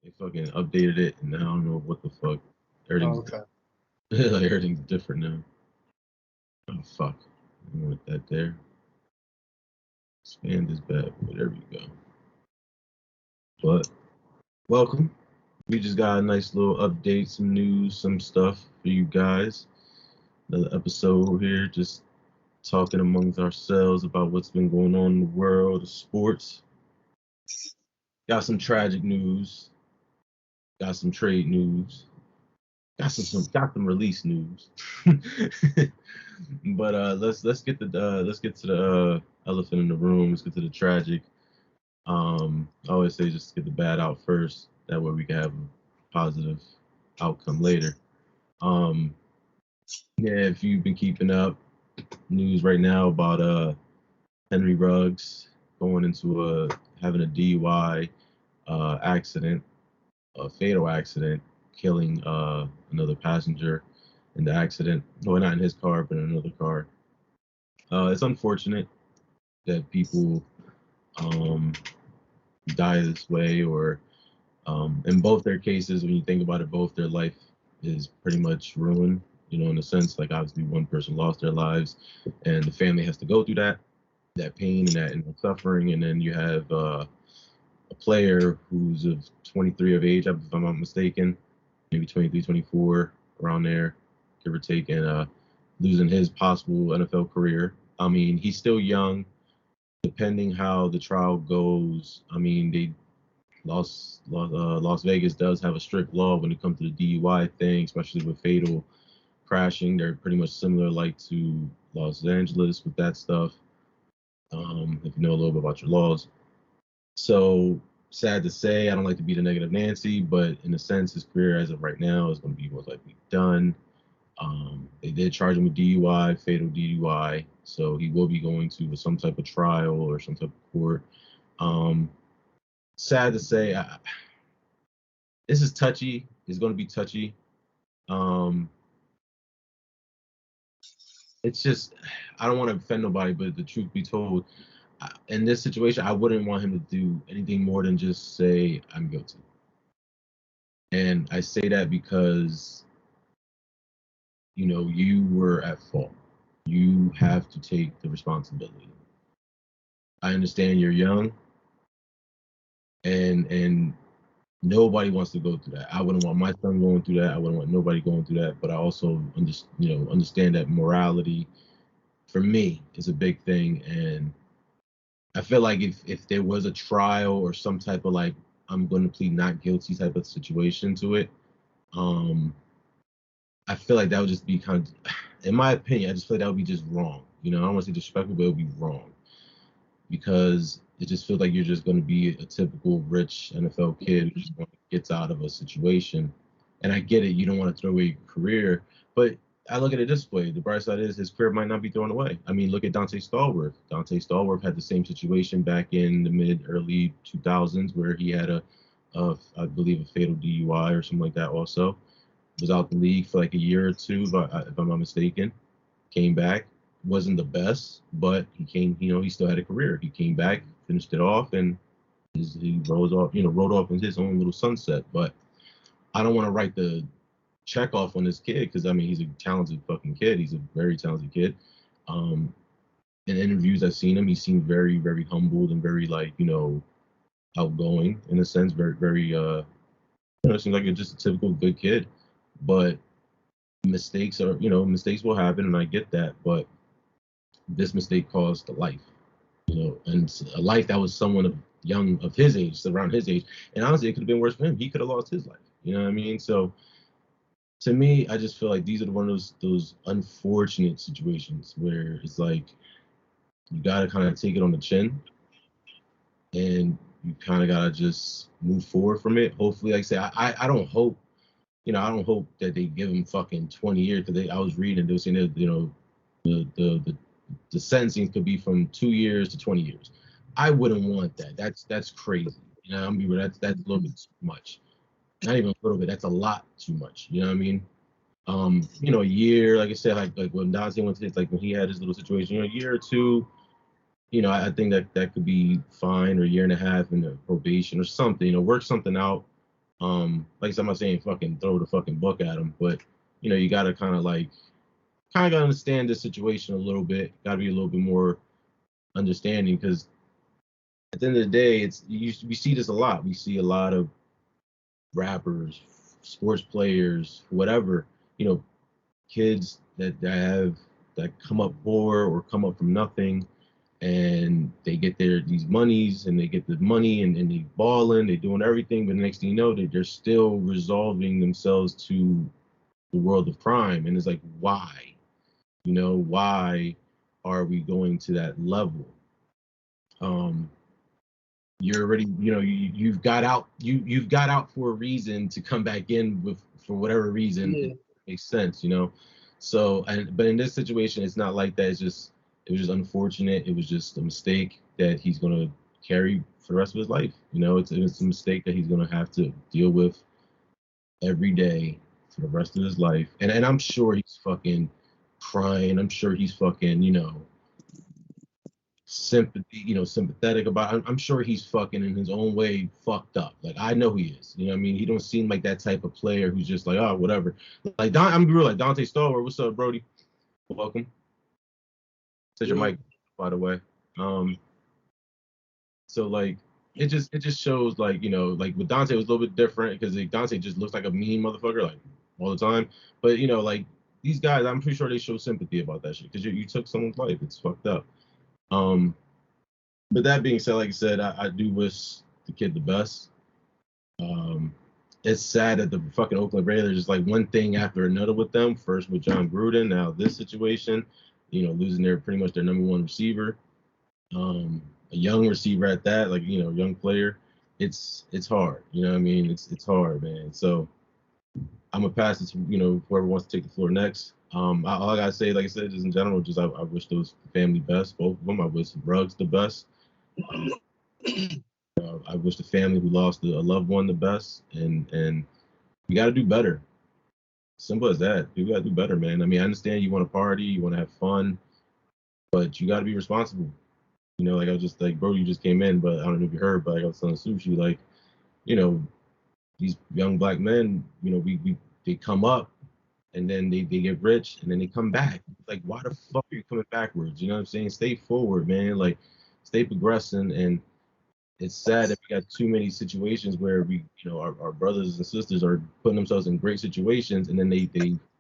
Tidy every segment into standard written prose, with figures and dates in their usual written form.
They fucking updated it, and now I don't know what the fuck. Oh, Everything's okay. like everything's different now. Oh fuck! I want that there. Expand this bad boy. There we go. But welcome. We just got a nice little update, some news, some stuff for you guys. Another episode here, just talking amongst ourselves about what's been going on in the world of sports. Got some tragic news. Got some trade news. Got some release news. But let's get to the elephant in the room. Let's get to the tragic. I always say just get the bad out first. That way we can have a positive outcome later. Um, yeah, if you've been keeping up, news right now about Henry Ruggs going into having a DUI accident, a fatal accident, killing another passenger in the accident. Well, not in his car, but in another car. It's unfortunate that people um, die this way, or in both their cases, when you think about it, both their life is pretty much ruined. You know, in a sense, like obviously one person lost their lives, and the family has to go through that pain and that suffering, and then you have a player who's of 23 of age, if I'm not mistaken, maybe 23, 24, around there, give or take, and losing his possible NFL career. I mean, he's still young. Depending how the trial goes, I mean, Las Vegas does have a strict law when it comes to the DUI thing, especially with fatal crashing. They're pretty much similar, like to Los Angeles with that stuff. If you know a little bit about your laws. So sad to say, I don't like to be the negative Nancy, but in a sense, his career as of right now is going to be most likely done. They did charge him with DUI, fatal DUI, so he will be going to some type of trial or some type of court. Um, Sad to say, this is touchy. It's going to be touchy. Um, it's just I don't want to offend nobody, but the truth be told, in this situation, I wouldn't want him to do anything more than just say I'm guilty. And I say that because you were at fault. You have to take the responsibility. I understand you're young, and nobody wants to go through that. I wouldn't want my son going through that. I wouldn't want nobody going through that. But I also understand that morality for me is a big thing, and I feel like if there was a trial or some type of like I'm going to plead not guilty type of situation to it, um, I feel like that would just be kind of, in my opinion, I just feel like that would be just wrong. I don't want to say disrespectful, but it would be wrong because it just feels like you're just going to be a typical rich NFL kid who just gets out of a situation. And I get it, you don't want to throw away your career, but I look at it this way: the bright side is his career might not be thrown away. I mean, look at Dante Stallworth. Dante Stallworth had the same situation back in the early 2000s where he had I believe, a fatal DUI or something like that. Also, was out the league for like a year or two, if I'm not mistaken. Came back, wasn't the best, but he came. He still had a career. He came back, finished it off, and he rode off in his own little sunset. But I don't want to write the check off on this kid because I mean he's a talented fucking kid. He's a very talented kid. Um, in interviews I've seen him, he seemed very very humbled and very like outgoing in a sense. Very very seems like just a typical good kid. But mistakes will happen, and I get that. But this mistake caused a life, and a life that was someone of his age, around his age. And honestly, it could have been worse for him. He could have lost his life. You know what I mean? So to me, I just feel like these are one of those unfortunate situations where it's like you gotta kind of take it on the chin, and you kind of gotta just move forward from it. Hopefully, like I say, I don't hope, I don't hope that they give him fucking 20 years because I was reading they were saying that the sentencing could be from 2 years to 20 years. I wouldn't want that. That's crazy. I'm be that's a little bit too much. Not even a little bit. That's a lot too much. You know what I mean? A year, like I said, like when Dante went to like when he had his little situation, a year or two, I think that could be fine, or a year and a half in the probation or something, work something out. Like I said, I'm not saying fucking throw the fucking book at him, but you know, you gotta kind of gotta understand the situation a little bit. Gotta be a little bit more understanding because at the end of the day, we see this a lot. We see a lot of rappers, sports players, whatever, you know, kids that come up poor or come up from nothing and they get these monies and they get the money and they balling, they doing everything, but the next thing you know, they're still resolving themselves to the world of crime. And it's like, why? You know, why are we going to that level? Um, you're already, you know, you've got out, you've got out for a reason to come back in with for whatever reason. Yeah. It makes sense, you know. So, but in this situation, it's not like that. It was just unfortunate. It was just a mistake that he's gonna carry for the rest of his life. You know, it's a mistake that he's gonna have to deal with every day for the rest of his life. And I'm sure he's fucking crying. I'm sure he's fucking, you know, sympathetic about. I'm sure he's fucking in his own way fucked up. Like I know he is. You know what I mean? He don't seem like that type of player who's just like, oh, whatever. Like I'm real like Dante Stallworth. What's up, Brody? Welcome. Says your Yeah. mic, by the way. Um, so like it just shows like, you know, like with Dante it was a little bit different because like, Dante just looks like a mean motherfucker like all the time. But you know, like these guys, I'm pretty sure they show sympathy about that shit because you took someone's life. It's fucked up. Um, but that being said, like I said, I do wish the kid the best. Um, it's sad that the fucking Oakland Raiders is like one thing after another with them. First with John Gruden, now this situation, you know, losing pretty much their number one receiver, a young receiver at that, like you know, young player. It's hard, you know what I mean? It's hard, man. So I'm gonna pass it to you know whoever wants to take the floor next. All I gotta say, like I said, just in general, just I wish those family best, both of them. I wish Ruggs the best. I wish the family who lost a loved one the best, and we got to do better. Simple as that. You got to do better, man. I mean, I understand you want to party, you want to have fun, but you got to be responsible. You know, like I was just like, bro, you just came in, but I don't know if you heard, but like I was telling Sushi, like, you know, these young black men, you know, we they come up and then they get rich and then they come back. Like, why the fuck are you coming backwards? You know what I'm saying? Stay forward, man. Like, stay progressing and it's sad that we got too many situations where we, you know, our brothers and sisters are putting themselves in great situations and then they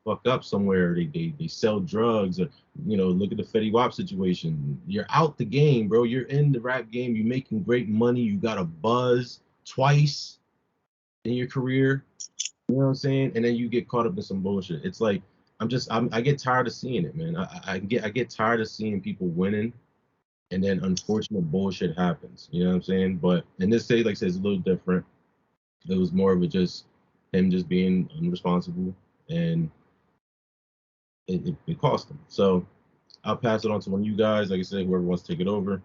fuck up somewhere. They sell drugs or, you know, look at the Fetty Wap situation. You're out the game, bro. You're in the rap game. You're making great money. You got a buzz twice in your career. You know what I'm saying? And then you get caught up in some bullshit. It's like I get tired of seeing it, man. I get tired of seeing people winning and then unfortunate bullshit happens. You know what I'm saying? But in this case, like I said, it's a little different. It was more of a just him just being unresponsible, and it cost him. So I'll pass it on to one of you guys. Like I said, whoever wants to take it over.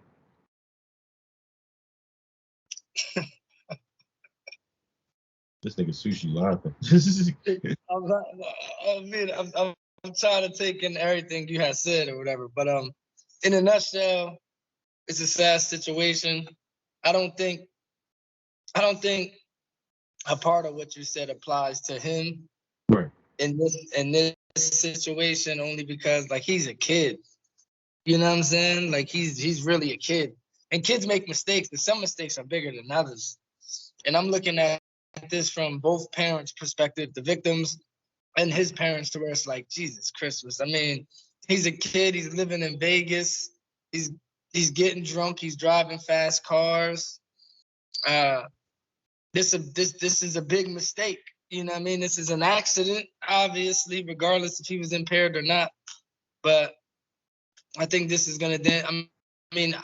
This nigga Sushi laughing. I'm trying to take in everything you had said or whatever, but in a nutshell, it's a sad situation. I don't think a part of what you said applies to him Right. in this situation only because like he's a kid. You know what I'm saying? Like he's really a kid. And kids make mistakes, and some mistakes are bigger than others. And I'm looking at this from both parents' perspective, the victims and his parents, to where it's like, Jesus Christmas. I mean, he's a kid, he's living in Vegas, he's getting drunk, he's driving fast cars. This is a big mistake. You know what I mean? This is an accident, obviously, regardless if he was impaired or not. But I think this is gonna. I mean,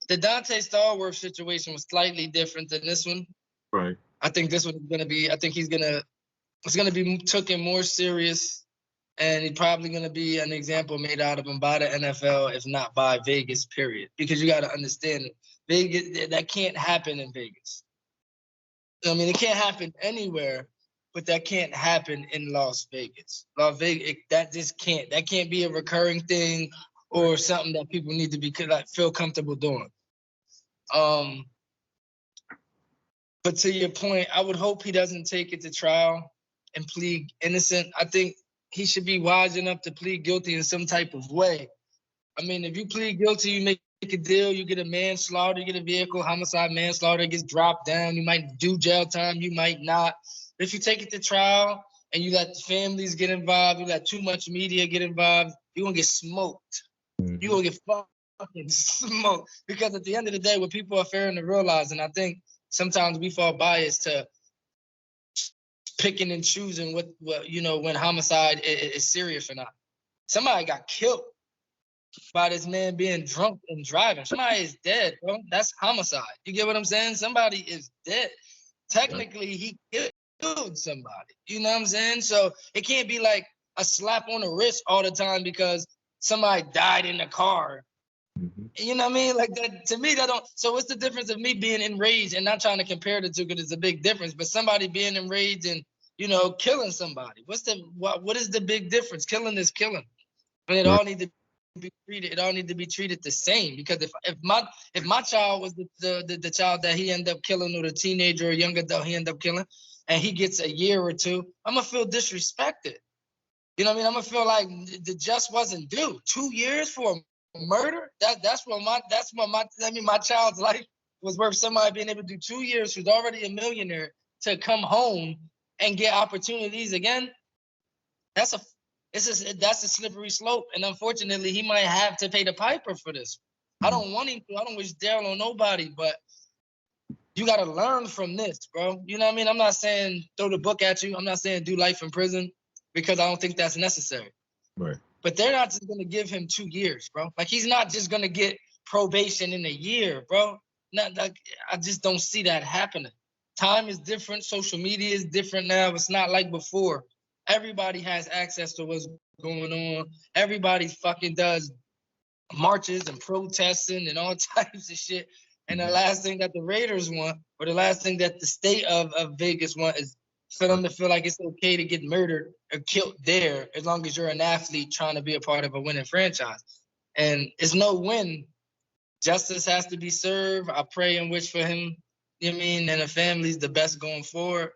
the Dante Stallworth situation was slightly different than this one. Right. I think this one is gonna be. I think it's gonna be taken more serious, and he's probably gonna be an example made out of him by the NFL, if not by Vegas. Period. Because you got to understand, Vegas that can't happen in Vegas. I mean, it can't happen anywhere, but that can't happen in Las Vegas. Las Vegas, that just can't. That can't be a recurring thing or something that people need to be like feel comfortable doing. Um, But to your point, I would hope he doesn't take it to trial and plead innocent. I think he should be wise enough to plead guilty in some type of way. I mean, if you plead guilty, you make a deal, you get a manslaughter, you get a vehicle homicide, manslaughter, gets dropped down. You might do jail time, you might not. But if you take it to trial and you let the families get involved, you let too much media get involved, you're gonna get smoked. You're gonna get fucking smoked. Because at the end of the day, what people are failing to realize, and I think sometimes we fall biased to picking and choosing what you know, when homicide is serious or not. Somebody got killed by this man being drunk and driving. Somebody is dead, bro. That's homicide. You get what I'm saying? Somebody is dead. Technically, he killed somebody. You know what I'm saying? So it can't be like a slap on the wrist all the time because somebody died in the car. You know what I mean? Like that, to me, that don't. So what's the difference of me being enraged and not trying to compare the two because it's a big difference, but somebody being enraged and, you know, killing somebody. What is the big difference? Killing is killing. And it all need to be treated. It all need to be treated the same. Because if my child was the child that he ended up killing, or the teenager or young adult he ended up killing, and he gets a year or two, I'm gonna feel disrespected. You know what I mean? I'm gonna feel like the just wasn't due. 2 years for a murder? That's what my child's life was worth. Somebody being able to do 2 years, who's already a millionaire, to come home and get opportunities again. That's a slippery slope, and unfortunately, he might have to pay the piper for this. I don't want him to. I don't wish Daryl on nobody, but you got to learn from this, bro. You know what I mean? I'm not saying throw the book at you. I'm not saying do life in prison because I don't think that's necessary. Right. But they're not just going to give him 2 years, bro. Like, he's not just going to get probation in a year, bro. Not like, I just don't see that happening. Time is different. Social media is different now. It's not like before. Everybody has access to what's going on. Everybody fucking does marches and protesting and all types of shit. And the last thing that the Raiders want, or the last thing that the state of Vegas want, is for them to feel like it's okay to get murdered or killed there as long as you're an athlete trying to be a part of a winning franchise. And it's no win. Justice has to be served. I pray and wish for him, you know what I mean, and the family's the best going forward.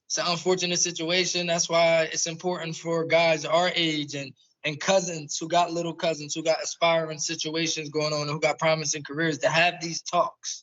It's an unfortunate situation. That's why it's important for guys our age and cousins who got little cousins who got aspiring situations going on, who got promising careers, to have these talks.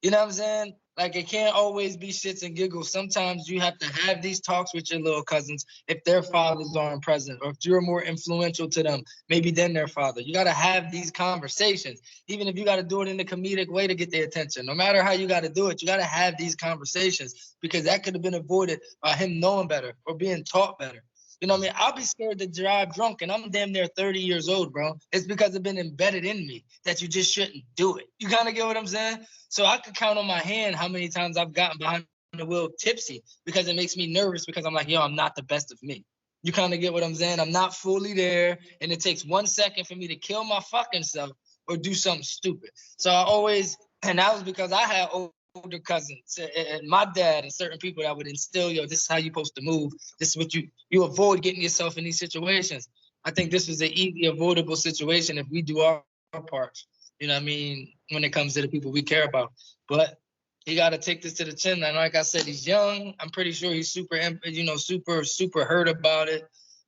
You know what I'm saying? Like, it can't always be shits and giggles. Sometimes you have to have these talks with your little cousins if their fathers aren't present, or if you're more influential to them, maybe than their father. You got to have these conversations, even if you got to do it in a comedic way to get their attention. No matter how you got to do it, you got to have these conversations, because that could have been avoided by him knowing better or being taught better. You know what I mean? I'll be scared to drive drunk, and I'm damn near 30 years old, bro. It's because it's been embedded in me that you just shouldn't do it. You kind of get what I'm saying? So I could count on my hand how many times I've gotten behind the wheel tipsy, because it makes me nervous, because I'm like, yo, I'm not the best of me. You kind of get what I'm saying? I'm not fully there, and it takes 1 second for me to kill my fucking self or do something stupid. So I always, and that was because I had older cousins and my dad and certain people that would instill, yo, this is how you're supposed to move. This is what you avoid getting yourself in these situations. I think this was an easy, avoidable situation if we do our parts, you know what I mean, when it comes to the people we care about. But he got to take this to the chin. And like I said, he's young. I'm pretty sure he's super hurt about it.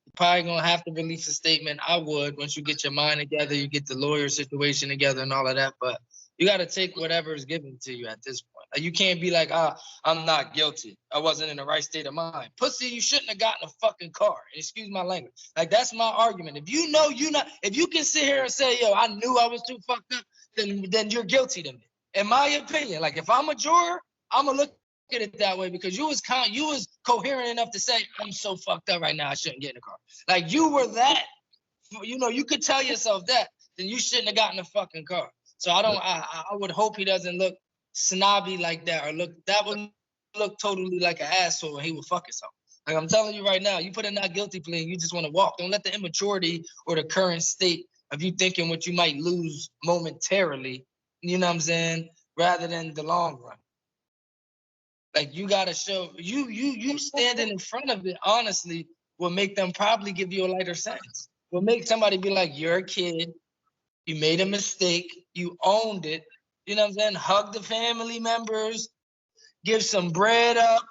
You're probably going to have to release a statement. I would, once you get your mind together, you get the lawyer situation together and all of that. But you got to take whatever is given to you at this point. Like, you can't be like, I'm not guilty. I wasn't in the right state of mind. Pussy, you shouldn't have gotten a fucking car. Excuse my language. Like, that's my argument. If you know if you can sit here and say, yo, I knew I was too fucked up, then you're guilty to me. In my opinion, like, if I'm a juror, I'm going to look at it that way, because you was coherent enough to say, I'm so fucked up right now, I shouldn't get in the car. Like, you were that, you could tell yourself that, then you shouldn't have gotten a fucking car. So I would hope he doesn't look snobby like that, or that would look totally like an asshole, and he would fuck himself. Like, I'm telling you right now, you put a not guilty plea and you just want to walk. Don't let the immaturity or the current state of you thinking what you might lose momentarily, you know what I'm saying, rather than the long run. Like, you gotta show you standing in front of it, honestly, will make them probably give you a lighter sentence. Will make somebody be like, you're a kid. You made a mistake. You owned it. You know what I'm saying? Hug the family members. give some bread up.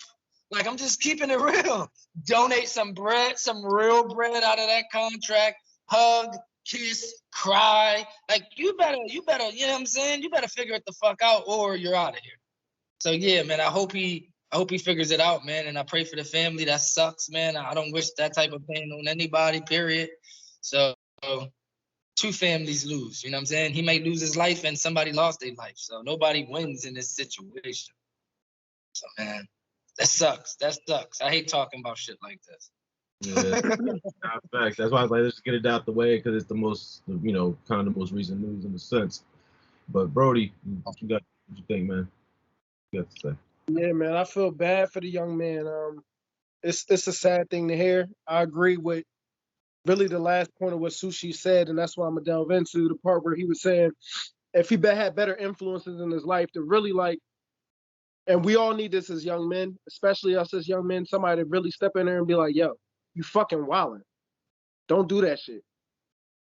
Like, I'm just keeping it real. Donate some bread, some real bread out of that contract. Hug, kiss, cry. Like, you better, you know what I'm saying? You better figure it the fuck out or you're out of here. So yeah, man, I hope he figures it out, man. And I pray for the family. That sucks, man. I don't wish that type of pain on anybody, period. So two families lose, you know what I'm saying? He may lose his life and somebody lost their life. So nobody wins in this situation. So man, that sucks. That sucks. I hate talking about shit like this. Yeah, facts. That's why I was like, let's just get it out the way because it's the most, you know, kind of the most recent news in a sense. But Brody, what you think, man? What you got to say? Yeah, man, I feel bad for the young man. It's a sad thing to hear. I agree with really the last point of what Sushi said, and that's why I'm gonna delve into the part where he was saying if he had better influences in his life to really like, and we all need this as young men, especially us as young men, somebody to really step in there and be like, yo, you fucking wildin'. Don't do that shit.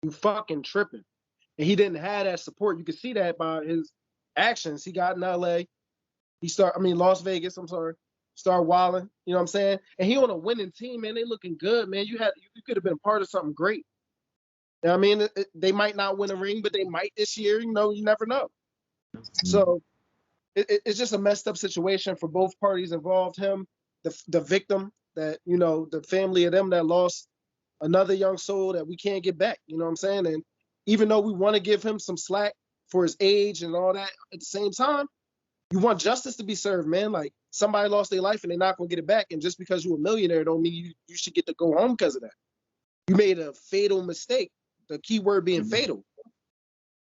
You fucking tripping. And he didn't have that support. You can see that by his actions. He got in LA. Las Vegas, I'm sorry. Start wilding, you know what I'm saying? And he on a winning team, man. They looking good, man. You could have been part of something great. You know what I mean? They might not win a ring, but they might this year. You know, you never know. So it's just a messed up situation for both parties involved. Him, the victim, that, you know, the family of them that lost another young soul that we can't get back. You know what I'm saying? And even though we want to give him some slack for his age and all that, at the same time, you want justice to be served, man. Like, somebody lost their life and they're not gonna get it back. And just because you're a millionaire don't mean you should get to go home because of that. You made a fatal mistake. The key word being fatal.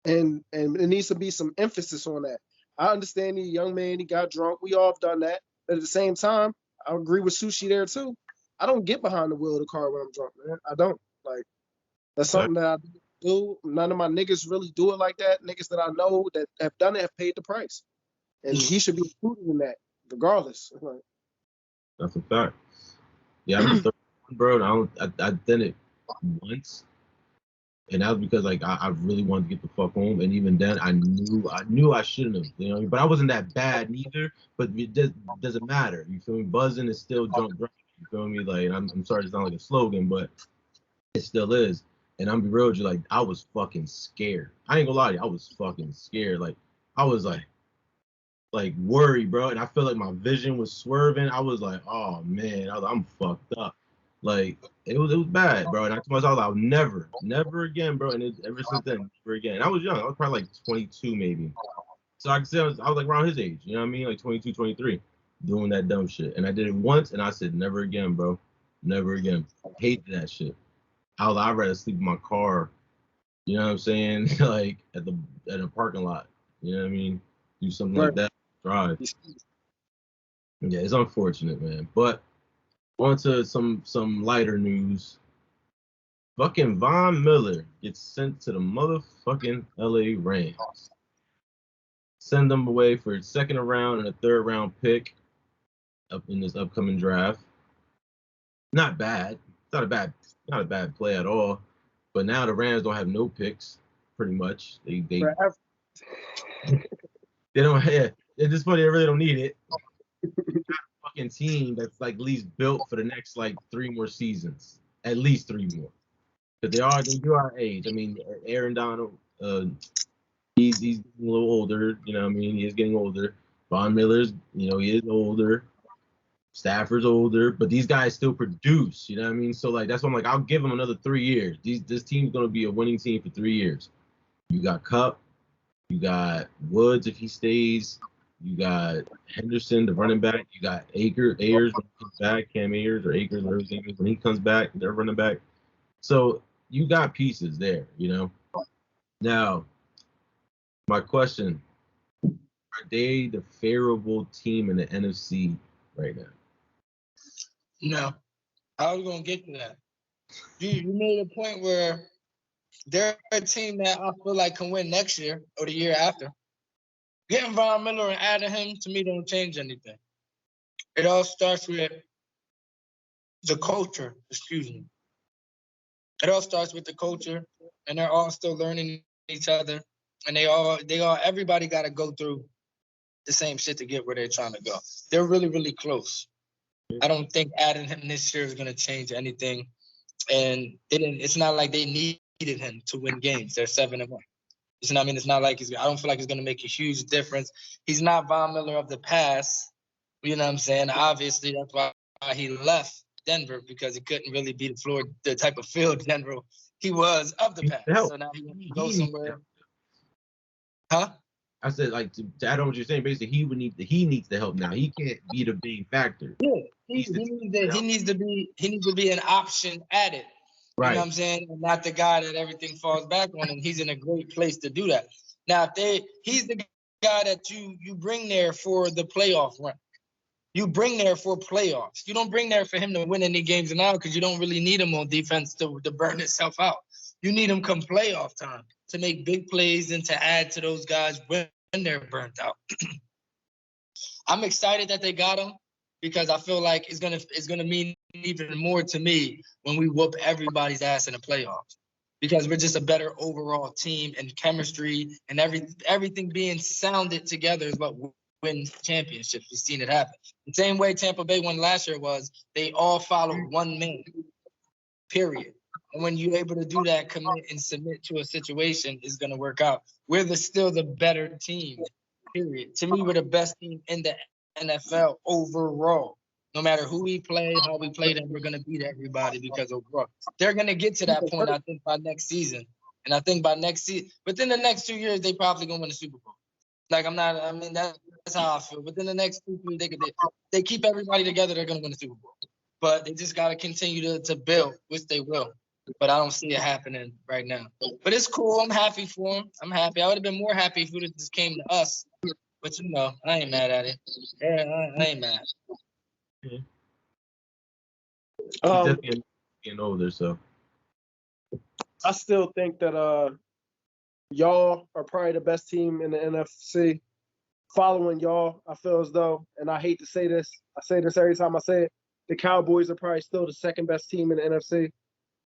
And it needs to be some emphasis on that. I understand he's a young man, he got drunk. We all have done that. But at the same time, I agree with Sushi there too. I don't get behind the wheel of the car when I'm drunk, man. I don't. Like, that's something that I do. None of my niggas really do it like that. Niggas that I know that have done it have paid the price. And he should be included in that, regardless. That's a fact. Yeah, I'm 31, bro. I did it once, and that was because like I really wanted to get the fuck home. And even then, I knew I shouldn't have, you know. But I wasn't that bad neither. But it doesn't matter. You feel me? Buzzing is still drunk. You feel me? Like, I'm sorry to sound like a slogan, but it still is. And I'm be real with you, like, I was fucking scared. I ain't gonna lie to you, I was fucking scared. Like, I was like worried, bro. And I feel like my vision was swerving. I was like, oh man, I'm fucked up. Like, it was bad, bro. And I told myself, I'll never again, bro. And ever since then, never again. And I was young. I was probably like 22 maybe. So I could say I was like around his age, you know what I mean? Like 22, 23, doing that dumb shit. And I did it once and I said, never again, bro. Never again. Hated that shit. I'd rather sleep in my car, you know what I'm saying? Like at a parking lot. You know what I mean? Do something like that. Drive. Yeah, it's unfortunate, man. But on to some lighter news. Fucking Von Miller gets sent to the motherfucking LA Rams. Send them away for a second round and a third round pick up in this upcoming draft. Not bad. Not a bad play at all. But now the Rams don't have no picks, pretty much. They don't have. It's just funny. They really don't need it. Fucking team that's like at least built for the next like 3 more seasons, at least 3 more, because they do our age. I mean, Aaron Donald, he's getting a little older. You know what I mean? He's getting older. Von Miller's, you know, he is older. Stafford's older, but these guys still produce. You know what I mean? So like that's why I'm like, I'll give them another 3 years. This team's gonna be a winning team for 3 years. You got Kupp, you got Woods if he stays. You got Henderson, the running back. You got Ayers when he comes back, Cam Ayers or Akers, whatever his name is, when he comes back, they're running back. So you got pieces there, you know. Now, my question: are they the favorable team in the NFC right now? No, I was gonna get to that. You made a point where they're a team that I feel like can win next year or the year after. Getting Von Miller and adding him, to me, don't change anything. It all starts with the culture, It all starts with the culture, and they're all still learning each other. And everybody got to go through the same shit to get where they're trying to go. They're really, really close. I don't think adding him this year is going to change anything. And it's not like they needed him to win games. They're 7-1. You know what I mean? It's not like I don't feel like it's going to make a huge difference. He's not Von Miller of the past. You know what I'm saying? Obviously, that's why he left Denver, because he couldn't really be the type of field Denver he was of the past. So now he wants to go somewhere. Huh? I said, like, to add on what you're saying, basically, he needs the help now. He can't be the big factor. Yeah, he needs to be an option at it. Right. You know what I'm saying? And not the guy that everything falls back on, and he's in a great place to do that. Now, he's the guy that you bring there for the playoff run. You bring there for playoffs. You don't bring there for him to win any games now, because you don't really need him on defense to burn himself out. You need him come playoff time to make big plays and to add to those guys when they're burnt out. I'm excited that they got him, because I feel like it's gonna mean even more to me when we whoop everybody's ass in the playoffs, because we're just a better overall team, and chemistry and everything being sounded together is what wins championships. We've seen it happen. The same way Tampa Bay won last year was they all followed one man, period. And when you're able to do that, commit and submit to a situation, is going to work out. We're still the better team, period. To me, we're the best team in the NFL overall. No matter who we play, how we play them, we're going to beat everybody, because overall. They're going to get to that point, I think, by next season. And I think by next season, within the next 2 years, they probably going to win the Super Bowl. Like, that's how I feel. Within the next 2 years, they keep everybody together, they're going to win the Super Bowl. But they just got to continue to build, which they will. But I don't see it happening right now. But it's cool. I'm happy for him. I'm happy. I would have been more happy if it would have just came to us. But, I ain't mad at it. Yeah, I ain't mad. Yeah. He's definitely getting older, so. I still think that y'all are probably the best team in the NFC. Following y'all, I feel as though, and I hate to say this, I say this every time I say it, the Cowboys are probably still the second best team in the NFC.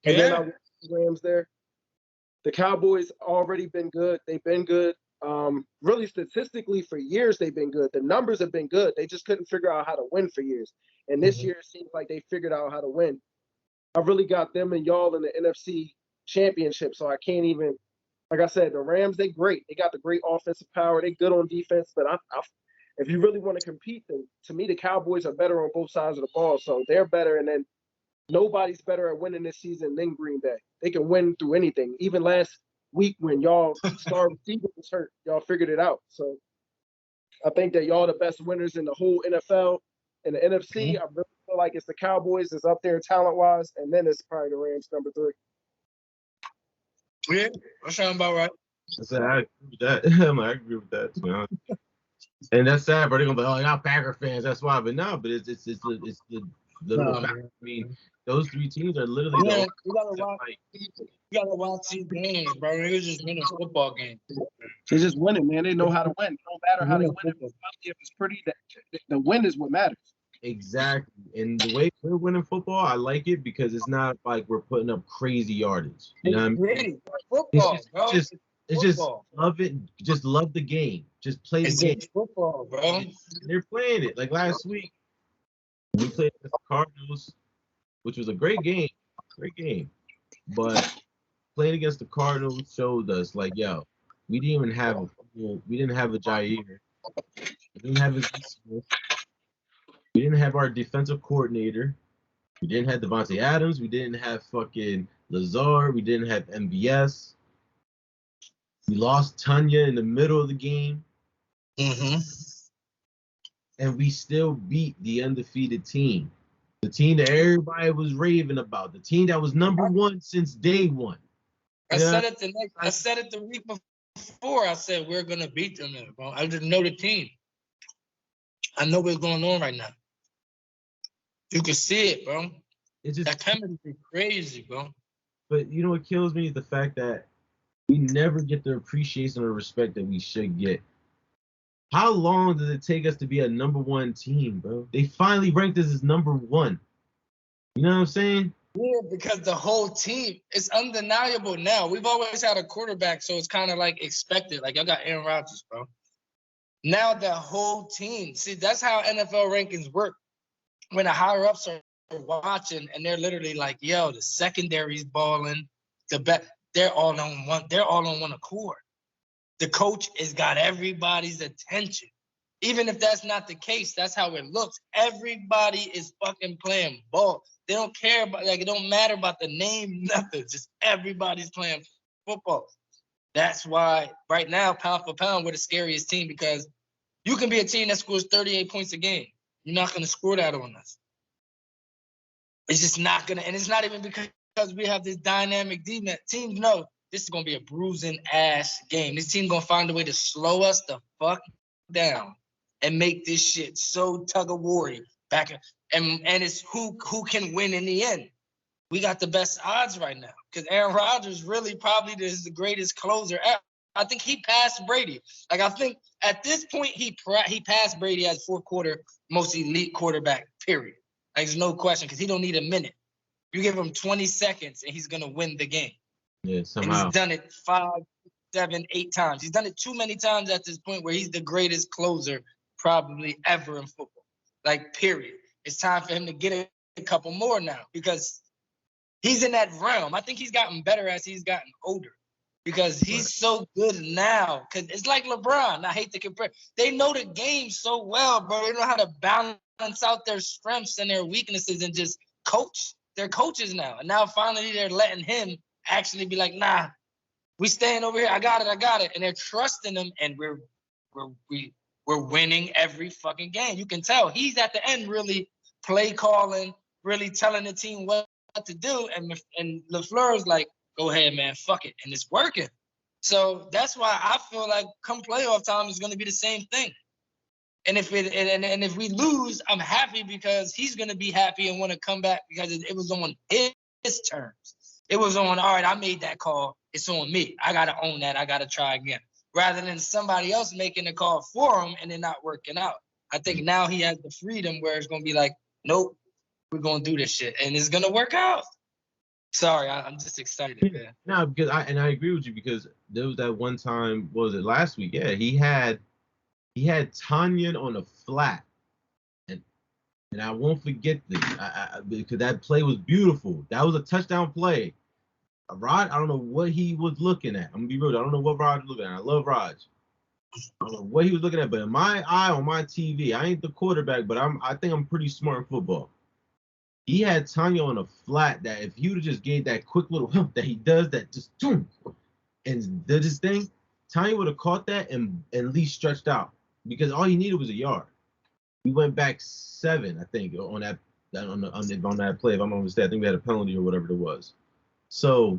And then I want the Rams there. The Cowboys already been good. They've been good. Really, statistically, for years, they've been good. The numbers have been good. They just couldn't figure out how to win for years. And this year, it seems like they figured out how to win. I really got them and y'all in the NFC Championship, so I can't even, like I said, the Rams, they great. They got the great offensive power. They good on defense, but if you really want to compete, then to me, the Cowboys are better on both sides of the ball, so they're better. And then nobody's better at winning this season than Green Bay. They can win through anything. Even last week when y'all star receiver was hurt, y'all figured it out. So I think that y'all the best winners in the whole NFL. In the NFC, I really feel like it's the Cowboys is up there talent-wise, and then it's probably the Rams number 3. Yeah, that sounds about right. I said, I agree with that. I agree with that, to be honest. And that's sad, bro. They're gonna be like, y'all Packer fans, that's why. But no, but it's the literal fact. I mean, those 3 teams are literally you gotta watch these games, bro. They just win a football game. They're just winning, man. They know how to win. It don't matter how they win. If it's pretty, the win is what matters. Exactly. And the way we're winning football, I like it, because it's not like we're putting up crazy yardage. You know what I mean? Football, bro. It's just love it. Just love the game. Just play the game. It's football, bro. They're playing it. Like last week, we played the Cardinals, which was a great game. Great game. But playing against the Cardinals showed us, like, yo, we didn't have a Jair. We didn't have a Smith. We didn't have our defensive coordinator. We didn't have Devontae Adams. We didn't have fucking Lazard. We didn't have MVS. We lost Tanya in the middle of the game. Mm-hmm. And we still beat the undefeated team. The team that everybody was raving about. The team that was number 1 since day one. I said it the week before. I said we're gonna beat them, bro. I just know the team. I know what's going on right now. You can see it, bro. It's just that chemistry crazy, bro. But you know what kills me is the fact that we never get the appreciation or respect that we should get. How long does it take us to be a number 1 team, bro? They finally ranked us as number 1. You know what I'm saying? Yeah, because the whole team, it's undeniable now. We've always had a quarterback, so it's kind of like expected. Like, y'all got Aaron Rodgers, bro. Now the whole team. See, that's how NFL rankings work. When the higher ups are watching and they're literally like, yo, the secondary's balling, they're all on one accord. The coach has got everybody's attention. Even if that's not the case, that's how it looks. Everybody is fucking playing ball. They don't care about, like, it don't matter about the name, nothing. Just everybody's playing football. That's why right now, pound for pound, we're the scariest team, because you can be a team that scores 38 points a game. You're not going to score that on us. It's just not going to, and it's not even because we have this dynamic defense. Teams know this is going to be a bruising ass game. This team going to find a way to slow us the fuck down and make this shit so tug-of-war-y back. And it's who can win in the end. We got the best odds right now because Aaron Rodgers really probably is the greatest closer ever. I think he passed Brady. Like, I think at this point he passed Brady as fourth quarter most elite quarterback, period. Like, there's no question, because he don't need a minute. You give him 20 seconds and he's going to win the game. Yeah, somehow. And he's done it 5, 7, 8 times. He's done it too many times at this point where he's the greatest closer probably ever in football. Like, period. It's time for him to get a couple more now, because he's in that realm. I think he's gotten better as he's gotten older, because he's so good now. Because it's like LeBron. I hate to compare. They know the game so well, bro. They know how to balance out their strengths and their weaknesses and just coach. They're coaches now. And now finally they're letting him actually be like, nah, we staying over here. I got it. And they're trusting him, and we're winning every fucking game. You can tell he's at the end really play calling, really telling the team what to do. And LaFleur's like, go ahead, man, fuck it. And it's working. So that's why I feel like come playoff time is going to be the same thing. And if we lose, I'm happy, because he's going to be happy and want to come back, because it was on his terms. It was on, all right, I made that call. It's on me. I got to own that. I got to try again. Rather than somebody else making the call for him and it not working out. I think now he has the freedom where it's going to be like, nope, we're going to do this shit. And it's going to work out. Sorry, I'm just excited, man. No, because I agree with you, because there was that one time, what was it, last week? Yeah, he had Tanyan on a flat, and I won't forget this, because that play was beautiful. That was a touchdown play. Rod, I don't know what he was looking at. I'm gonna be real. I don't know what Rod was looking at. I love Rod. I don't know what he was looking at, but in my eye on my TV, I ain't the quarterback, but I think I'm pretty smart in football. He had Tanya on a flat that if he would have just gave that quick little hump that he does, that just boom, and did his thing, Tanya would have caught that and at least stretched out, because all he needed was a yard. We went back 7, I think, on that play. If I'm not mistaken, I think we had a penalty or whatever it was. So,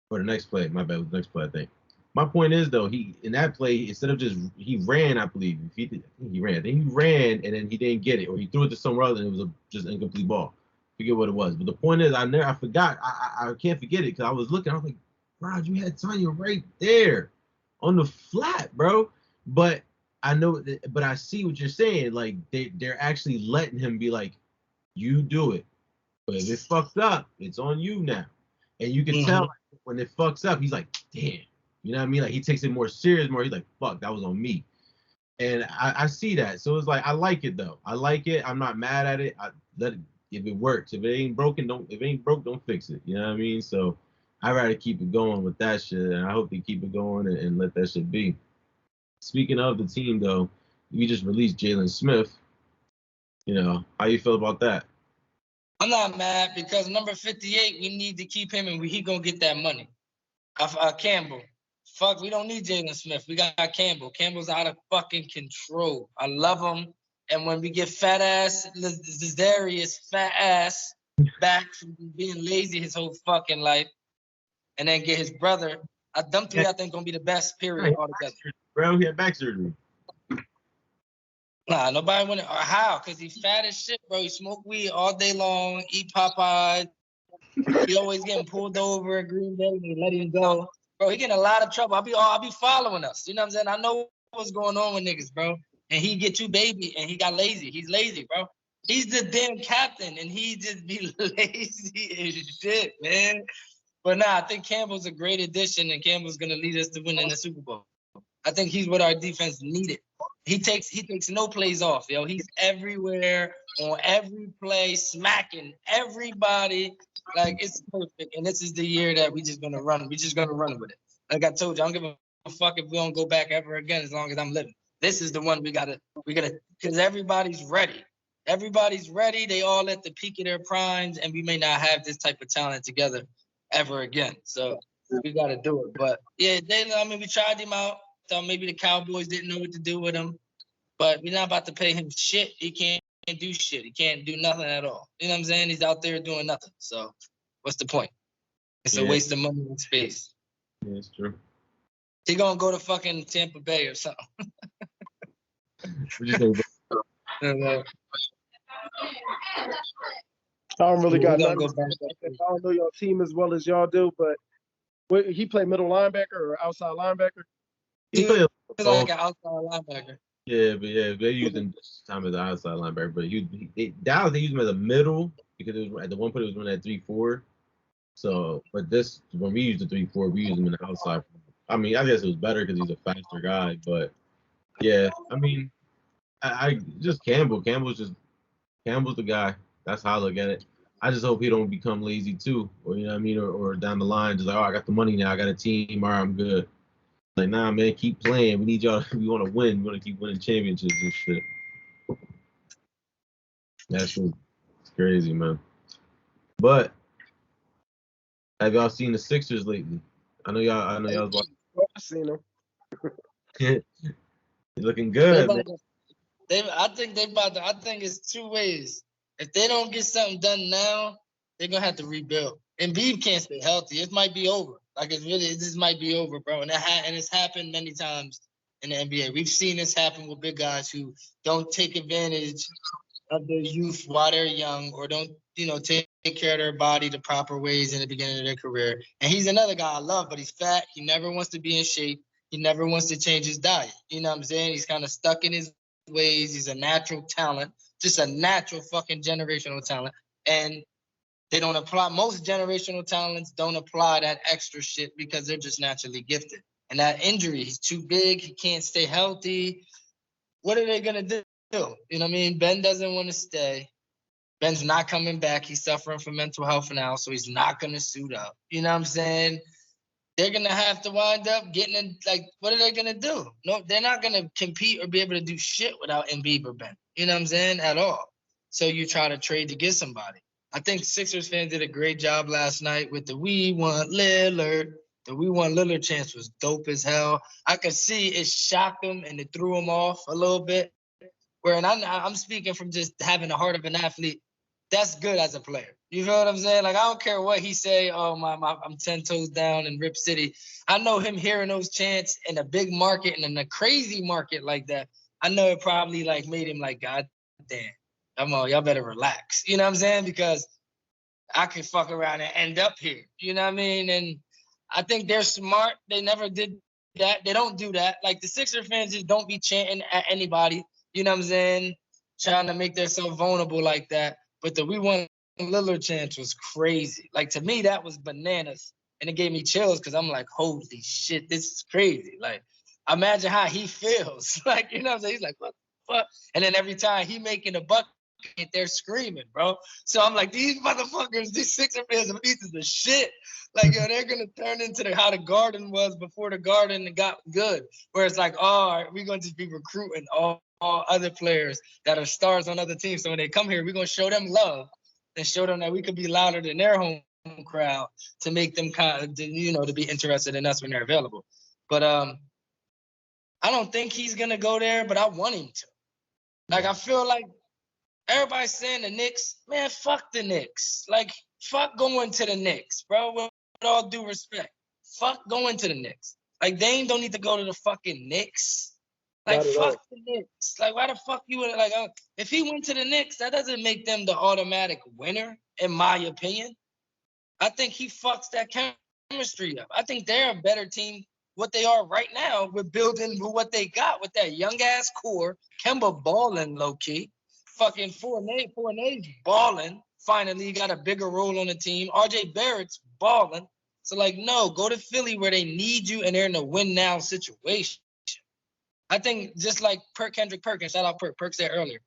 for the next play, my bad, was the next play, I think. My point is, though, he in that play, instead of he ran, I believe. He ran. Then he ran, and then he didn't get it, or he threw it to somewhere else, and it was just an incomplete ball. Forget what it was. But the point is, I forgot. I can't forget it, because I was looking. I was like, Rod, you had Tanya right there on the flat, bro. But I know, but I see what you're saying. Like, they're actually letting him be like, you do it. But if it fucks up, it's on you now. And you can tell when it fucks up, he's like, damn. You know what I mean? Like, he takes it more serious, he's like, fuck, that was on me. And I see that. So it's like, I like it, though. I like it. I'm not mad at it. I let it, if it works. If it ain't broken, don't fix it. You know what I mean? So I'd rather keep it going with that shit. And I hope they keep it going and let that shit be. Speaking of the team, though, we just released Jalen Smith. You know, how you feel about that? I'm not mad, because number 58, we need to keep him, and he gonna get that money. Campbell. Fuck, we don't need Jalen Smith. We got Campbell. Campbell's out of fucking control. I love him. And when we get fat ass Zadarius fat ass back from being lazy his whole fucking life, and then get his brother, them three I think gonna be the best period altogether. Bro, he had back surgery. Nah, nobody want to. How? Because he's fat as shit, bro. He smoke weed all day long, eat Popeyes. He always getting pulled over at Green Bay. They let him go. Bro, he getting a lot of trouble. I'll be following us. You know what I'm saying? I know what's going on with niggas, bro. And he get too baby, and he got lazy. He's lazy, bro. He's the damn captain, and he just be lazy as shit, man. But nah, I think Campbell's a great addition, and Campbell's gonna lead us to winning the Super Bowl. I think he's what our defense needed. He takes no plays off, yo. He's everywhere on every play, smacking everybody. Like, it's perfect. And this is the year that we just gonna run. We just gonna run with it. Like I told you, I don't give a fuck if we don't go back ever again as long as I'm living. This is the one we gotta because everybody's ready. Everybody's ready. They all at the peak of their primes, and we may not have this type of talent together ever again. So we gotta do it. But yeah, we tried him out. Thought maybe the Cowboys didn't know what to do with him. But we're not about to pay him shit. He can't do shit. He can't do nothing at all. You know what I'm saying? He's out there doing nothing. So what's the point? It's a waste of money and space. Yeah, it's true. He gonna go to fucking Tampa Bay or something. What you think, bro? I don't really got nothing. Go back. I don't know your team as well as y'all do, but he played middle linebacker or outside linebacker? He played like an outside linebacker. Yeah, they used him this time as an outside linebacker, but Dallas, they used him as a middle because it was at the one point it was running at 3-4. So, but when we used the 3-4, we used him in the outside. I mean, I guess it was better because he's a faster guy, but yeah, I mean, I just Campbell's the guy. That's how I look at it. I just hope he don't become lazy too, or you know what I mean, or down the line, just like, oh, I got the money now, I got a team, all right, I'm good. Like, nah, man, keep playing. We need y'all. We want to win. We want to keep winning championships and shit. That's crazy, man. But have y'all seen the Sixers lately? I know y'all was watching. I've seen them. They're looking good. I think it's two ways. If they don't get something done now, they're gonna have to rebuild. Embiid can't stay healthy. It might be over. Like, this might be over, bro. And it's happened many times in the NBA. We've seen this happen with big guys who don't take advantage of their youth while they're young, or don't, take care of their body the proper ways in the beginning of their career. And he's another guy I love, but he's fat. He never wants to be in shape. He never wants to change his diet. You know what I'm saying? He's kind of stuck in his ways. He's a natural talent, just a natural fucking generational talent. And they don't apply. Most generational talents don't apply that extra shit because they're just naturally gifted. And that injury, he's too big. He can't stay healthy. What are they going to do? You know what I mean? Ben doesn't want to stay. Ben's not coming back. He's suffering from mental health now, so he's not going to suit up. You know what I'm saying? They're going to have to wind up getting in, like, what are they going to do? No, they're not going to compete or be able to do shit without Embiid or Ben. You know what I'm saying? At all. So you try to trade to get somebody. I think Sixers fans did a great job last night with the "We Want Lillard." The "We Want Lillard" chants was dope as hell. I could see it shocked them and it threw them off a little bit. And I'm speaking from just having the heart of an athlete. That's good as a player. You feel what I'm saying? Like, I don't care what he say. Oh, I'm 10 toes down in Rip City. I know him hearing those chants in a big market and in a crazy market like that. I know it probably like made him like, God damn. Come on, y'all better relax. You know what I'm saying? Because I could fuck around and end up here. You know what I mean? And I think they're smart. They never did that. They don't do that. Like, the Sixer fans just don't be chanting at anybody. You know what I'm saying? Trying to make themselves vulnerable like that. But the "We Want Lillard" chant was crazy. Like, to me, that was bananas. And it gave me chills because I'm like, holy shit, this is crazy. Like, imagine how he feels. Like, you know what I'm saying? He's like, what the fuck? And then every time he making a bucket, they're screaming, bro. So I'm like, these motherfuckers, these Sixer fans are pieces of shit. Like, yo, they're gonna turn into how the Garden was before the Garden got good, where it's like, oh, we're gonna just be recruiting all other players that are stars on other teams. So when they come here, we're gonna show them love and show them that we could be louder than their home crowd to make them to be interested in us when they're available. But I don't think he's gonna go there, but I want him to. Like, I feel like everybody's saying the Knicks, man, fuck the Knicks. Like, fuck going to the Knicks, bro. With all due respect, fuck going to the Knicks. Like, Dame don't need to go to the fucking Knicks. Like, fuck the Knicks. Like, why the fuck you would, like, if he went to the Knicks, that doesn't make them the automatic winner, in my opinion. I think he fucks that chemistry up. I think they're a better team what they are right now with building with what they got with that young ass core. Kemba balling low key. Fucking Fournet's balling. Finally, he got a bigger role on the team. RJ Barrett's balling. So, like, no, go to Philly where they need you and they're in a win now situation. I think just like Kendrick Perkins, shout out Perk. Perk said earlier.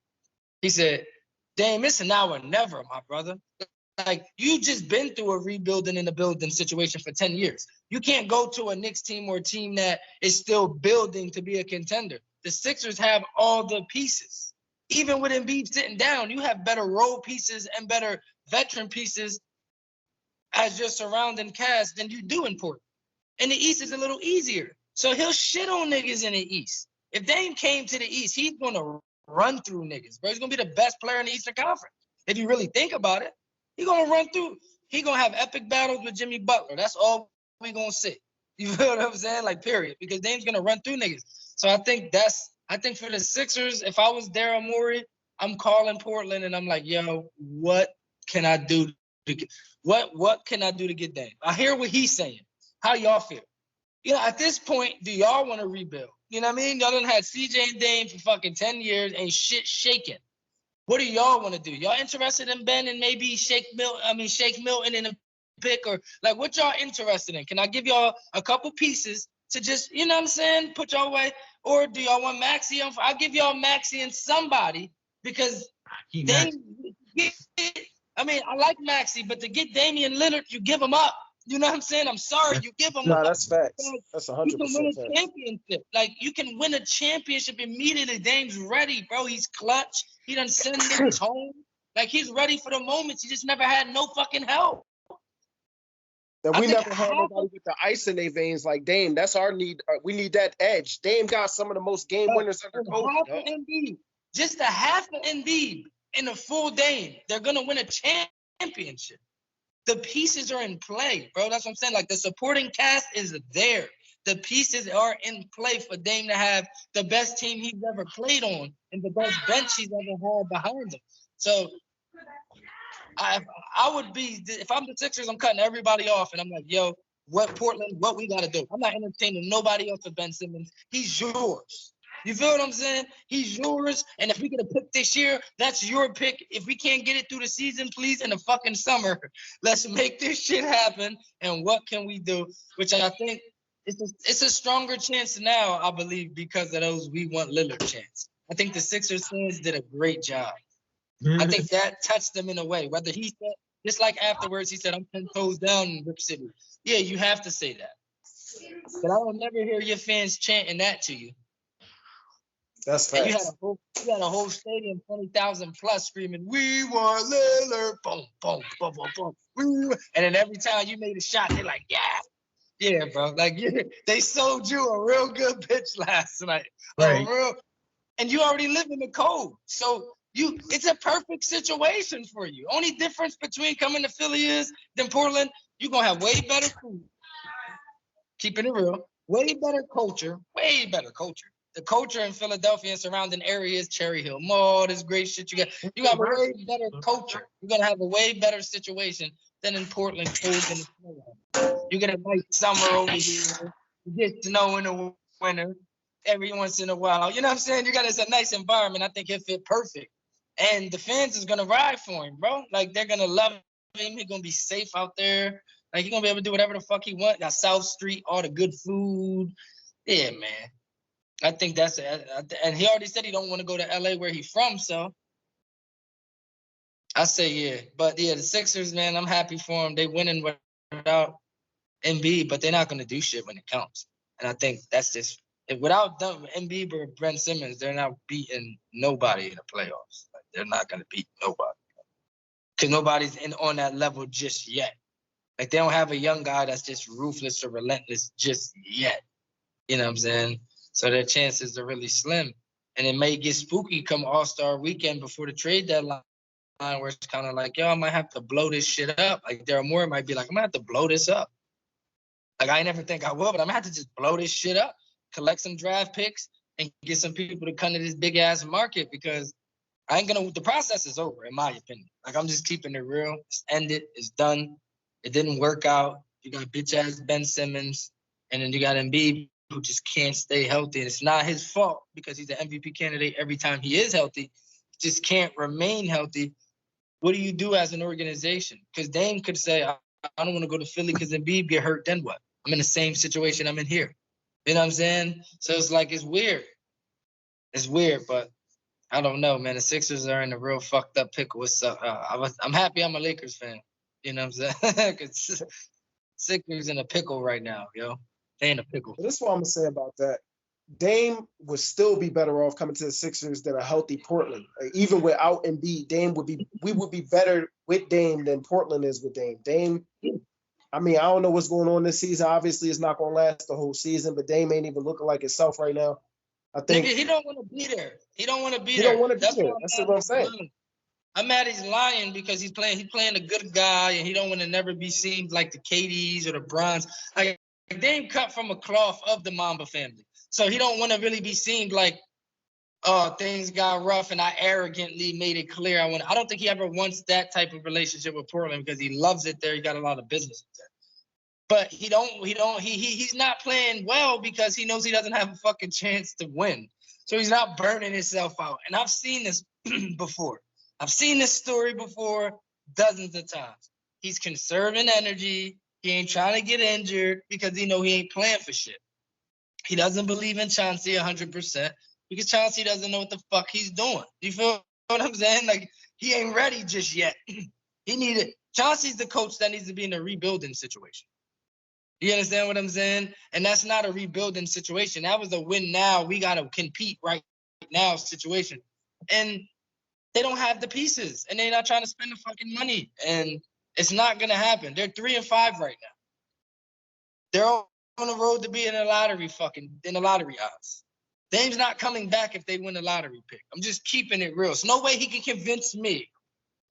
He said, Dame, it's an now or never, my brother. Like, you just been through a rebuilding in a building situation for 10 years. You can't go to a Knicks team or a team that is still building to be a contender. The Sixers have all the pieces. Even with Embiid sitting down, you have better role pieces and better veteran pieces as your surrounding cast than you do in Portland. And the East is a little easier. So he'll shit on niggas in the East. If Dame came to the East, he's going to run through niggas, bro. He's going to be the best player in the Eastern Conference. If you really think about it, he's going to run through. He's going to have epic battles with Jimmy Butler. That's all we going to see. You feel what I'm saying? Like, period. Because Dame's going to run through niggas. So I think for the Sixers, if I was Daryl Morey, I'm calling Portland and I'm like, yo, what can I do to get what can I do to get Dame? I hear what he's saying. How y'all feel? You know, at this point, do y'all want to rebuild? You know what I mean? Y'all done had CJ and Dame for fucking 10 years, ain't shit shaking. What do y'all want to do? Y'all interested in Ben and maybe Shake Milton in a pick, or like what y'all interested in? Can I give y'all a couple pieces to just, you know what I'm saying, put y'all away? Or do y'all want Maxey? I'll give y'all Maxey and somebody because I like Maxey, but to get Damian Lillard, you give him up. You know what I'm saying? I'm sorry, you give him up. No, that's facts. That's 100% You can win a championship. Like, you can win a championship immediately. Dame's ready, bro. He's clutch. He done send niggas home. Like, he's ready for the moments. He just never had no fucking help. And we never had nobody with the ice in their veins like Dame. That's our need. We need that edge. Dame got some of the most game winners under Kobe. Just a half of Embiid in a full Dame, they're going to win a championship. The pieces are in play, bro. That's what I'm saying. Like, the supporting cast is there. The pieces are in play for Dame to have the best team he's ever played on and the best bench he's ever had behind him. So I would be, if I'm the Sixers, I'm cutting everybody off, and I'm like, yo, what we got to do? I'm not entertaining nobody else for Ben Simmons. He's yours. You feel what I'm saying? He's yours, and if we get a pick this year, that's your pick. If we can't get it through the season, please, in the fucking summer, let's make this shit happen. And what can we do? Which I think it's a stronger chance now, I believe, because of those we want Lillard chance. I think the Sixers fans did a great job. I think that touched them in a way. Whether he said, just like afterwards, he said, I'm 10 toes down in Rip City. Yeah, you have to say that. But I will never hear your fans chanting that to you. That's facts. You had a whole stadium, 20,000 plus, screaming, "We want Lillard!" Boom, boom, boom, boom, boom. And then every time you made a shot, they're like, yeah, bro. Like, they sold you a real good pitch last night. Right. And you already live in the code. So it's a perfect situation for you. Only difference between coming to Philly is than Portland, you're going to have way better food. Keeping it real. Way better culture. The culture in Philadelphia and surrounding areas, Cherry Hill Mall, this great shit you got a way better culture. You're gonna have a way better situation than in Portland, cold in the snow. You get a nice summer over here. You get snow in the winter every once in a while. You know what I'm saying? It's a nice environment. I think he'll fit perfect. And the fans is gonna ride for him, bro. Like, they're gonna love him. He's gonna be safe out there. Like, he's gonna be able to do whatever the fuck he wants. Got South Street, all the good food. Yeah, man. I think that's it. And he already said he don't want to go to LA where he's from, so I say yeah. But yeah, the Sixers, man, I'm happy for them. They winning without Embiid, but they're not going to do shit when it counts. And I think that's just without Embiid or Ben Simmons, they're not beating nobody in the playoffs. Like, they're not going to beat nobody because nobody's on that level just yet. Like, they don't have a young guy that's just ruthless or relentless just yet. You know what I'm saying? So their chances are really slim. And it may get spooky come All-Star weekend before the trade deadline, where it's kind of like, yo, I might have to blow this shit up. Like, Daryl Morey might be like, I'm going to have to blow this up. Like, I never think I will, but I'm going to have to just blow this shit up, collect some draft picks, and get some people to come to this big-ass market because the process is over, in my opinion. Like, I'm just keeping it real. It's ended. It's done. It didn't work out. You got bitch-ass Ben Simmons, and then you got Embiid, who just can't stay healthy. And it's not his fault because he's an MVP candidate every time he is healthy. Just can't remain healthy. What do you do as an organization? Because Dame could say, I don't want to go to Philly because Embiid get hurt, then what? I'm in the same situation I'm in here. You know what I'm saying? So it's like, it's weird. It's weird, but I don't know, man. The Sixers are in a real fucked up pickle. I'm happy I'm a Lakers fan. You know what I'm saying? Because Sixers in a pickle right now, yo. They in a pickle. This is what I'm gonna say about that. Dame would still be better off coming to the Sixers than a healthy Portland. Like, even without Embiid, we would be better with Dame than Portland is with Dame. Dame, I mean, I don't know what's going on this season. Obviously, it's not gonna last the whole season, but Dame ain't even looking like himself right now. I think he don't want to be there. He don't want to be he there. don't want to be there. That's what I'm saying. I'm mad he's lying because he's playing a good guy and he don't want to never be seen like the KDs or the Brons. Like Dame cut from a cloth of the Mamba family. So he don't want to really be seen like, oh, things got rough and I arrogantly made it clear. I don't think he ever wants that type of relationship with Portland because he loves it there. He got a lot of business there. But he's not playing well because he knows he doesn't have a fucking chance to win. So he's not burning himself out. And I've seen this before. I've seen this story before dozens of times. He's conserving energy. He ain't trying to get injured because he ain't playing for shit. He doesn't believe in Chauncey 100% because Chauncey doesn't know what the fuck he's doing. You feel what I'm saying? Like, he ain't ready just yet. Chauncey's the coach that needs to be in a rebuilding situation. You understand what I'm saying? And that's not a rebuilding situation. That was a win now. We got to compete right now situation. And they don't have the pieces. And they're not trying to spend the fucking money. And it's not going to happen. They're 3-5 right now. They're on the road to be in the lottery odds. Dame's not coming back if they win the lottery pick. I'm just keeping it real. There's no way he can convince me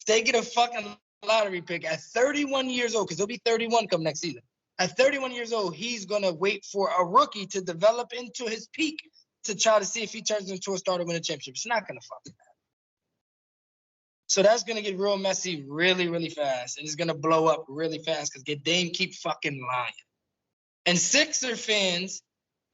if they get a fucking lottery pick at 31 years old, because he'll be 31 come next season. At 31 years old, he's going to wait for a rookie to develop into his peak to try to see if he turns into a star to win a championship. It's not going to fucking happen. So that's going to get real messy really, really fast. And it's going to blow up really fast because Dame keep fucking lying. And Sixer fans,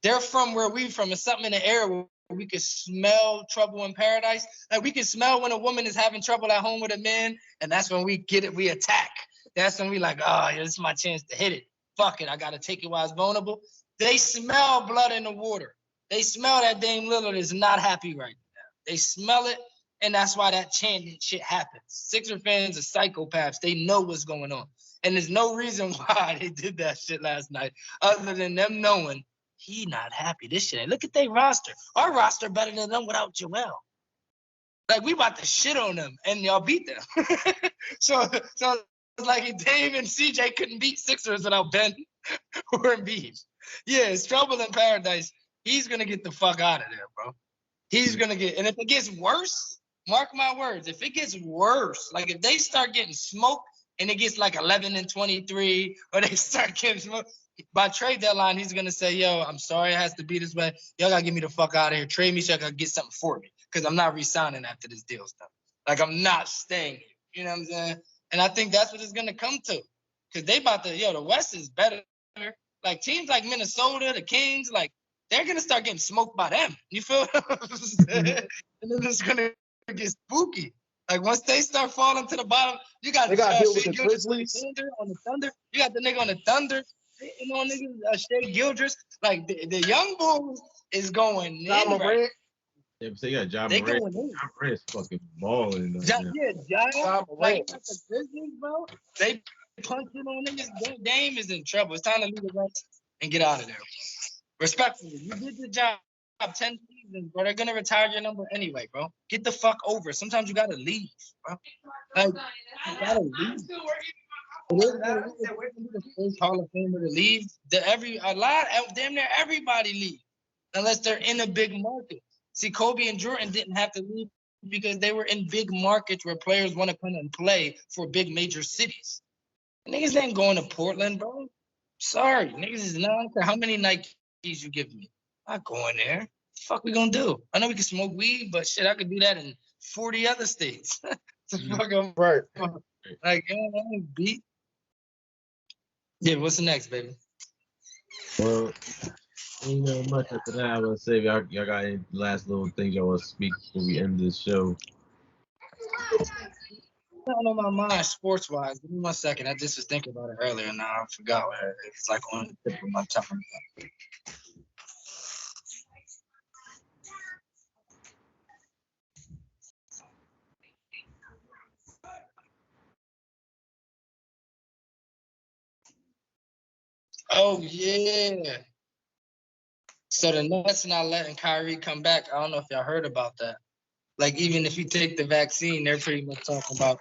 they're from where we from. It's something in the air where we can smell trouble in paradise. Like, we can smell when a woman is having trouble at home with a man, and that's when we get it. We attack. That's when we like, oh, yeah, this is my chance to hit it. Fuck it, I got to take it while it's vulnerable. They smell blood in the water. They smell that Dame Lillard is not happy right now. They smell it, and that's why that chanting shit happens. Sixer fans are psychopaths. They know what's going on. And there's no reason why they did that shit last night other than them knowing he not happy. This shit ain't. Look at their roster. Our roster better than them without Joel. Like, we about to shit on them, and y'all beat them. So it's like Dame and CJ couldn't beat Sixers without Ben or Embiid. Yeah, it's trouble in paradise. He's going to get the fuck out of there, bro. He's going to get – and if it gets worse, mark my words, if it gets worse, like if they start getting smoked and it gets like 11-23 or they start getting smoked, by trade deadline, he's going to say, yo, I'm sorry it has to be this way. Y'all got to get me the fuck out of here. Trade me so I got to get something for me because I'm not re-signing after this deal's done. Like, I'm not staying here. You know what I'm saying? And I think that's what it's going to come to because they about to, the West is better. Like, teams like Minnesota, the Kings, like, they're going to start getting smoked by them. You feel what I'm saying? And then it's going to get spooky. Like, once they start falling to the bottom, you got they got hit with the Grizzlies on the Thunder. You got the nigga on the Thunder. You know, niggas, Shea Gildress. Like, the young bulls is going Ja Morant. right. Yeah, so you got Ja They Morant. going in. Ja Morant's fucking balling. Ja Ja like, Morant. the Grizzlies, bro. They punching on niggas. Dame is in trouble. It's time to leave the West and get out of there. Respectfully, you did the job 10 seasons, bro. They're gonna retire your number anyway, bro. Get the fuck over it. Sometimes you gotta leave, bro. Like, you gotta leave. First Hall of Famer to leave. Damn near everybody leave, unless they're in a big market. See, Kobe and Jordan didn't have to leave because they were in big markets where players want to come and play for big major cities. Niggas ain't going to Portland, bro. Sorry, niggas is not. How many Nikes you give me? I'm not going there. What the fuck we gonna do? I know we can smoke weed, but shit, I could do that in 40 other states. Right. Like, beat. Yeah, what's the next, baby? Well, ain't no much after that. I would say y'all got any last little things y'all want to speak before we end this show. Something on my mind, sports wise. Give me 1 second. I just was thinking about it earlier, and now I forgot what it's like on the tip of my tongue. Oh yeah. So the Nets not letting Kyrie come back. I don't know if y'all heard about that. Like even if you take the vaccine, they're pretty much talking about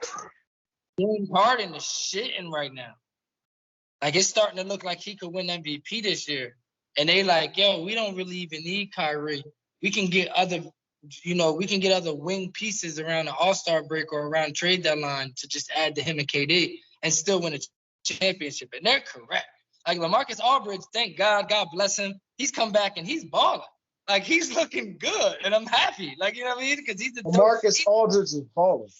James Harden is shitting right now. Like it's starting to look like he could win MVP this year. And they like, yo, we don't really even need Kyrie. We can get other, we can get other wing pieces around the All-Star break or around trade deadline to just add to him and KD and still win a championship. And they're correct. Like LaMarcus Aldridge, thank God bless him. He's come back and he's balling. Like he's looking good, and I'm happy. Like you know what I mean? Because he's the LaMarcus Aldridge is balling,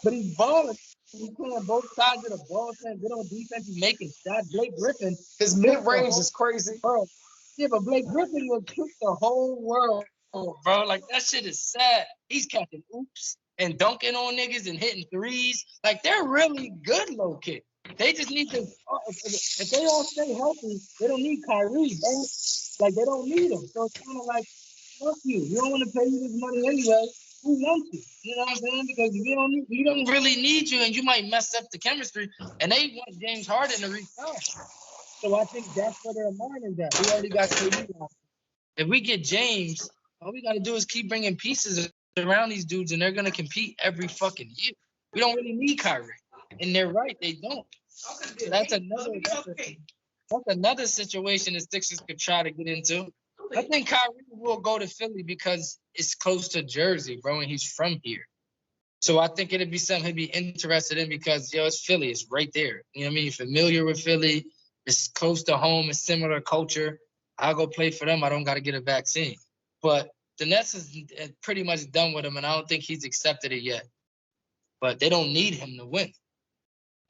but he's balling. He's playing both sides of the ball, playing good on defense. He's making shots. Blake Griffin, his mid range is crazy. Bro. Yeah, but Blake Griffin will kick the whole world, bro. Like that shit is sad. He's catching oops and dunking on niggas and hitting threes. Like they're really good low kick. They just need to. If they all stay healthy, they don't need Kyrie, man. Like they don't need him. So it's kind of like, fuck you. You don't want to pay you this money anyway. Who wants you? You know what I'm saying? Because we don't really need you, and you might mess up the chemistry. And they want James Harden to resign. So I think that's where their mind is at. We already got KD. If we get James, all we got to do is keep bringing pieces around these dudes, and they're gonna compete every fucking year. We don't really need Kyrie, and they're right, they don't. So that's another situation the Sixers could try to get into. I think Kyrie will go to Philly because it's close to Jersey, bro, and he's from here. So I think it'd be something he'd be interested in because, it's Philly. It's right there. You know what I mean? Familiar with Philly. It's close to home. It's similar culture. I'll go play for them. I don't got to get a vaccine. But the Nets is pretty much done with him, and I don't think he's accepted it yet. But they don't need him to win.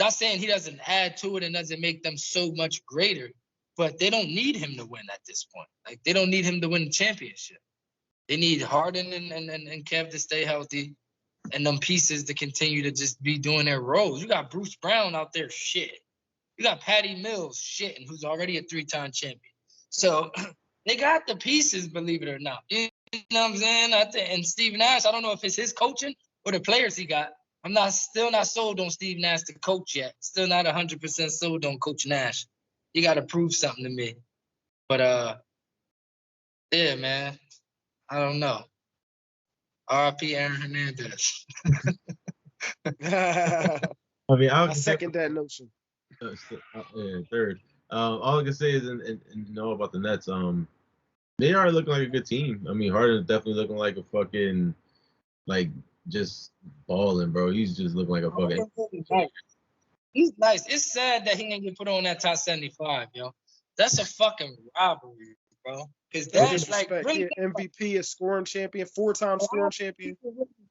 Not saying he doesn't add to it and doesn't make them so much greater, but they don't need him to win at this point. Like, they don't need him to win the championship. They need Harden and Kev to stay healthy and them pieces to continue to just be doing their roles. You got Bruce Brown out there shit. You got Patty Mills shitting, who's already a 3-time champion. So they got the pieces, believe it or not. You know what I'm saying? And Steve Nash, I don't know if it's his coaching or the players he got. I'm still not sold on Steve Nash to coach yet. Still not 100% sold on Coach Nash. You got to prove something to me. But, yeah, man. I don't know. R.I.P. Aaron Hernandez. I second that notion. Third. All I can say is, and know about the Nets, they are looking like a good team. I mean, Harden is definitely looking like a fucking, like, just balling, bro. He's just looking like a fucking. He's nice. It's sad that he didn't get put on that top 75, yo. That's a fucking robbery, bro. Because that's like really MVP, a scoring champion, 4-time scoring champion.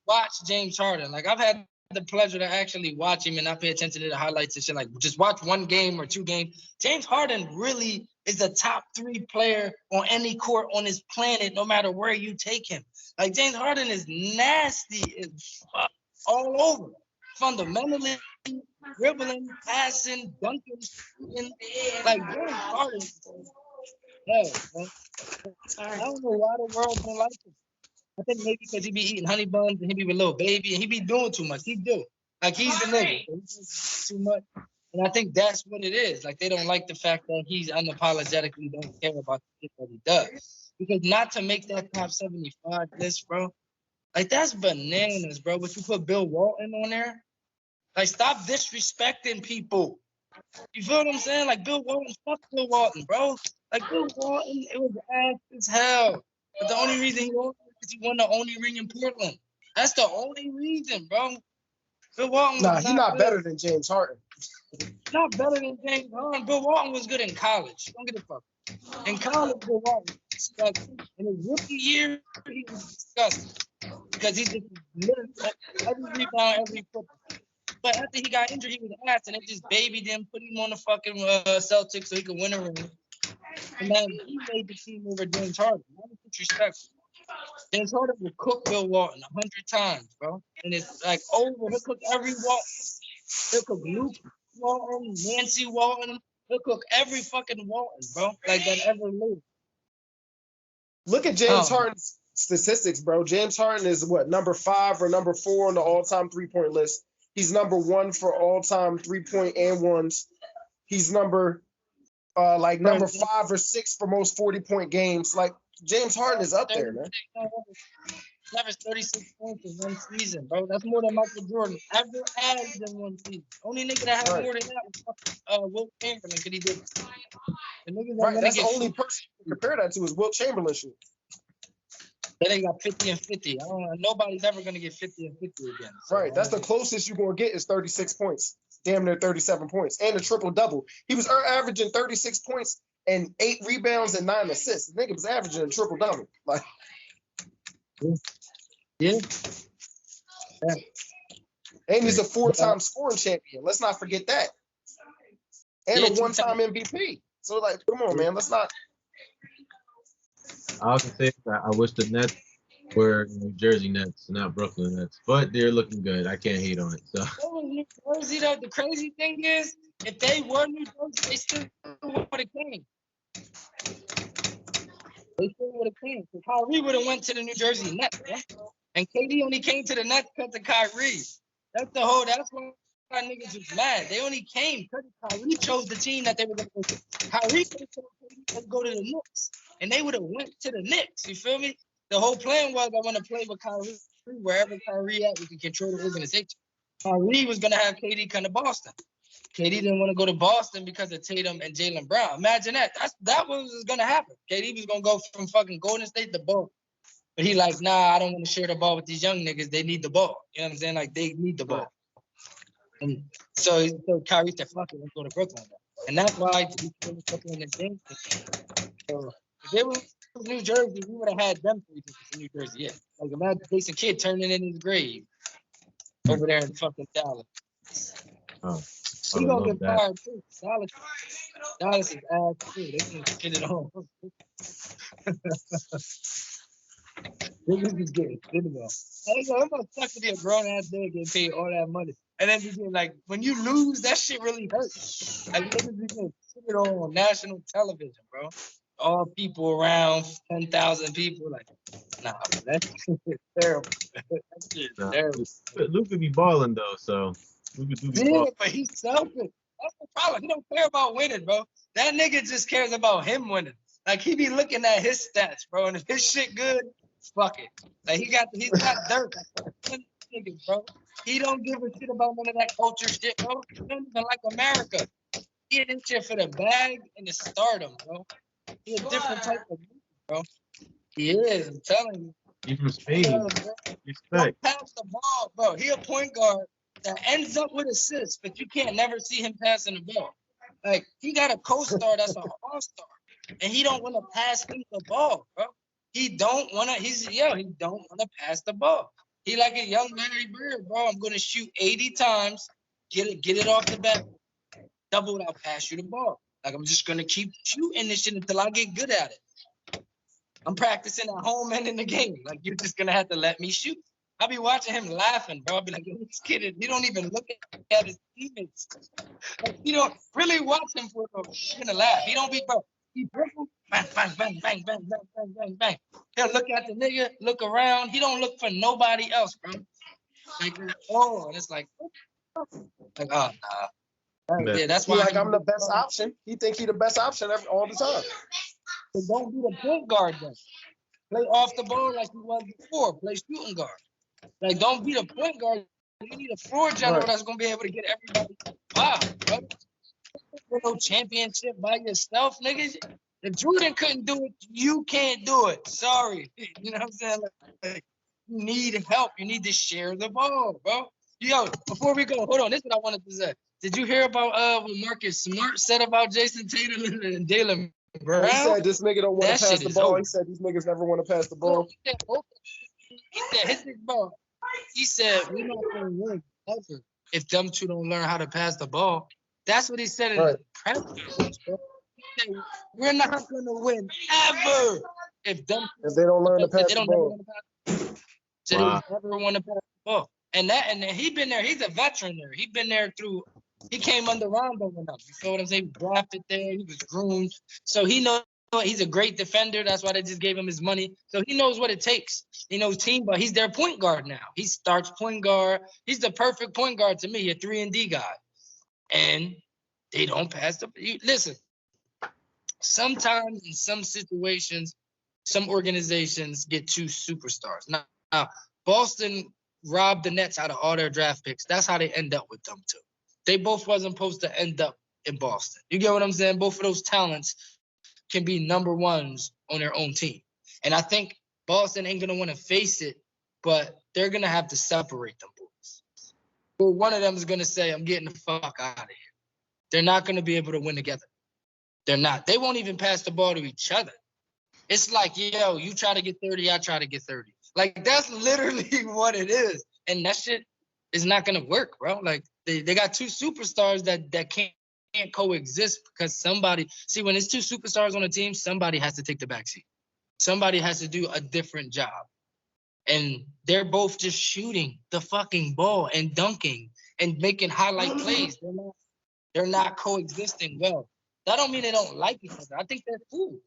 Watch James Harden. Like I've had the pleasure to actually watch him and not pay attention to the highlights and shit. Like just watch one game or 2 games. James Harden really is a top 3 player on any court on this planet, no matter where you take him. Like James Harden is nasty as fuck all over. Fundamentally, dribbling, passing, dunking, shooting. Like James Harden. Hell, man. I don't know why the world don't like him. I think maybe because he be eating honey buns and he be with little baby and he be doing too much. He do. Like he's the nigga. He's too much. And I think that's what it is. Like they don't like the fact that he's unapologetically don't care about the shit that he does. Because not to make that top 75 list, bro. Like that's bananas, bro. But you put Bill Walton on there. Like stop disrespecting people. You feel what I'm saying? Like Bill Walton, fuck Bill Walton, bro. Like Bill Walton, it was ass as hell. But the only reason he won is he won the only ring in Portland. That's the only reason, bro. Bill Walton he's not better than James Harden. Not better than James Harden. Bill Walton was good in college. Don't get a fuck. In college, Bill Walton was disgusting. In his rookie year, he was disgusting. Because he just lived every rebound, every football. But after he got injured, he was ass, and they just babied him, put him on the fucking Celtics so he could win a ring. And then he made the team over James Harden. That was disrespectful. James Harden will cook Bill Walton 100 times, bro. And it's like over. He'll cook every Walton. He'll cook Luke Walton, Nancy Walton. He'll cook every fucking Walton, bro. Like that ever lived. Look at James Harden's statistics, bro. James Harden is number 5 or number 4 on the all-time 3-point list. He's number 1 for all-time 3-point and ones. He's number like number 5 or 6 for most 40-point games. Like James Harden is up there, man. Averaged 36 points in one season, bro. That's more than Michael Jordan ever averaged in one season. Only nigga that had more than that was Wilt Chamberlain, because he did. The niggas Right, that's the only person to compare that to is Wilt Chamberlain shit. They got 50 and 50. Nobody's ever gonna get 50 and 50 again. So right, that's the closest you're gonna get is 36 points, damn near 37 points, and a triple double. He was averaging 36 points and 8 rebounds and 9 assists. The nigga was averaging a triple double. Like, yeah. And he's a 4-time scoring champion. Let's not forget that. And a 1-time MVP. So, like, come on, man. Let's not. I can say that I wish the Nets were New Jersey Nets, not Brooklyn Nets, but they're looking good. I can't hate on it. So. New Jersey, though, the crazy thing is, if they were New Jersey, they still would have came. They still would have came. So Kyrie would have went to the New Jersey Nets, yeah? And KD only came to the Nets because of Kyrie. That's why niggas was mad. They only came because Kyrie chose the team that they were going to go to. Kyrie could have told KD to go to the Knicks, and they would have went to the Knicks. You feel me? The whole plan was I want to play with Kyrie wherever Kyrie at. We can control the organization. Kyrie was going to have KD come to Boston. KD didn't want to go to Boston because of Tatum and Jaylen Brown. Imagine that. That was going to happen. KD was going to go from fucking Golden State to Boston. But he like, nah, I don't want to share the ball with these young niggas. They need the ball. You know what I'm saying? Like, they need the ball. And so Kyrie said, fuck it, let's go to Brooklyn. And that's why he's in the game. So if it was New Jersey, we would have had them 3 tickets in New Jersey. Yeah. Like, imagine Jason Kidd turning in his grave over there in fucking Dallas. Oh, He gonna get fired too. Dallas is ass too. They can get it on. Niggas is getting shit on. I'm gonna suck to be a grown ass nigga getting paid all that money. And then be getting like, when you lose, that shit really hurts. Like, niggas be getting shit on national television, bro. All people around, 10,000 people. Like, nah, that shit is terrible. That shit is terrible. Luka be balling though, so Luka do be balling. But he's selfish. That's the problem. He don't care about winning, bro. That nigga just cares about him winning. Like, he be looking at his stats, bro, and if his shit good, fuck it. Like, he's got dirt. Niggas, bro. He don't give a shit about none of that culture shit, bro. He don't even like America. He in this shit for the bag and the stardom, bro. He a different type of nigga, bro. He is, I'm telling you. He from Spain. Don't pass the ball, bro. He a point guard that ends up with assists, but you can't never see him passing the ball. Like, he got a co-star that's an all-star, and he don't want to pass him the ball, bro. He don't want to pass the ball. He like a young Larry Bird, bro. I'm going to shoot 80 times, get it off the bat, double it, I'll pass you the ball. Like, I'm just going to keep shooting this shit until I get good at it. I'm practicing at home and in the game. Like, you're just going to have to let me shoot. I'll be watching him laughing, bro. I'll be like, this kid, he don't even look at his teammates. Like, you don't really watch him for he's going to laugh. He don't be, bro. He dribble, bang, bang, bang, bang, bang, bang, bang, bang, bang. He'll look at the nigga, look around. He don't look for nobody else, bro. Like, oh, and it's like oh, nah. Yeah, that's why. Like, I'm the best option. He think he the best option all the time. So don't be the point guard then. Play off the ball like you was before. Play shooting guard. Like, don't be the point guard. You need a floor general that's gonna be able to get everybody. Wow, bro. No championship by yourself, niggas. If Jordan couldn't do it, you can't do it. Sorry. You know what I'm saying? Like, you need help. You need to share the ball, bro. Yo, before we go, hold on. This is what I wanted to say. Did you hear about what Marcus Smart said about Jason Tatum and Jaylen Brown? He said this nigga don't want to pass the ball. Over. He said these niggas never want to pass the ball. He said his big ball. He said we're not going to win ever if them two don't learn how to pass the ball. That's what he said in the press conference, bro. He said, we're not going to win ever if they don't learn to pass the ball. So they never want to pass the ball. And he been there. He's a veteran there. He been there through. He came under Rondo when up. You feel what I'm saying? He drafted there. He was groomed. So he knows he's a great defender. That's why they just gave him his money. So he knows what it takes. He knows team, but he's their point guard now. He starts point guard. He's the perfect point guard to me, a 3-and-D guy. And they don't pass the – listen, sometimes in some situations, some organizations get 2 superstars. Now, Boston robbed the Nets out of all their draft picks. That's how they end up with them too. They both wasn't supposed to end up in Boston. You get what I'm saying? Both of those talents can be number ones on their own team. And I think Boston ain't gonna want to face it, but they're gonna have to separate them boys. Well, one of them is gonna say, I'm getting the fuck out of here. They're not gonna be able to win together. They're not. They won't even pass the ball to each other. It's like, yo, you try to get 30, I try to get 30. Like, that's literally what it is. And that shit is not going to work, bro. Like, they got 2 superstars that can't coexist because somebody – see, when it's 2 superstars on a team, somebody has to take the backseat. Somebody has to do a different job. And they're both just shooting the fucking ball and dunking and making highlight plays. They're not coexisting well. That don't mean they don't like each other. I think they're cool.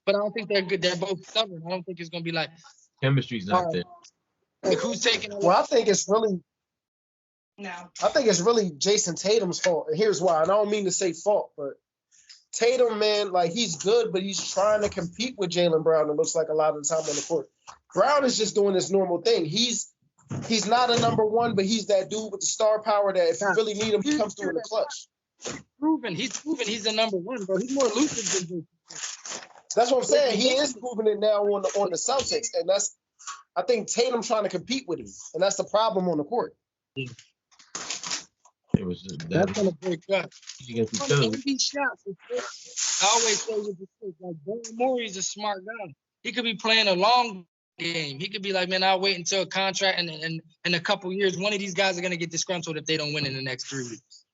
But I don't think they're good. They're both stubborn. I don't think it's going to be like – chemistry's not there. Like, who's taking it? Well, I think it's really Jason Tatum's fault. And here's why. And I don't mean to say fault, but Tatum, man, like, he's good, but he's trying to compete with Jaylen Brown, it looks like, a lot of the time on the court. Brown is just doing this normal thing. He's not a number one, but he's that dude with the star power that if you really need him, he comes through in the clutch. He's proven he's the number one, bro. He's more elusive than That's what I'm saying. He is proving it now on the Celtics, and that's, I think, Tatum trying to compete with him, and that's the problem on the court. It was that's gonna break up. Against each other. I always say with the shit, like, Daryl Morey's a smart guy. He could be playing a long game. He could be like, man, I'll wait until a contract, and in a couple years, one of these guys are gonna get disgruntled if they don't win in the next 3 weeks.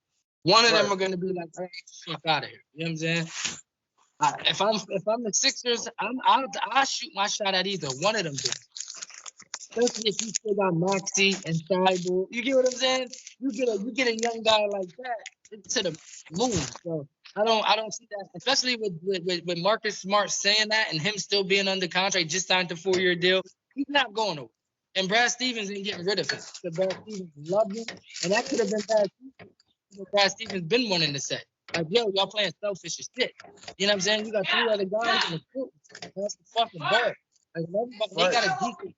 One of them are gonna be like, hey, fuck out of here. You know what I'm saying? If I'm the Sixers, I'll shoot my shot at either one of them. Especially if you still got Maxey and Thibault. You get what I'm saying? You get a young guy like that to the moon. So I don't see that, especially with Marcus Smart saying that and him still being under contract, just signed a 4-year deal. He's not going nowhere. And Brad Stevens ain't getting rid of him. So Brad Stevens loved him, and that could have been bad. Brad Stevens been wanting to say, like, yo, y'all playing selfish as shit. You know what I'm saying? You got 3 other guys in the court. That's the fucking ball. Like, they got a decent,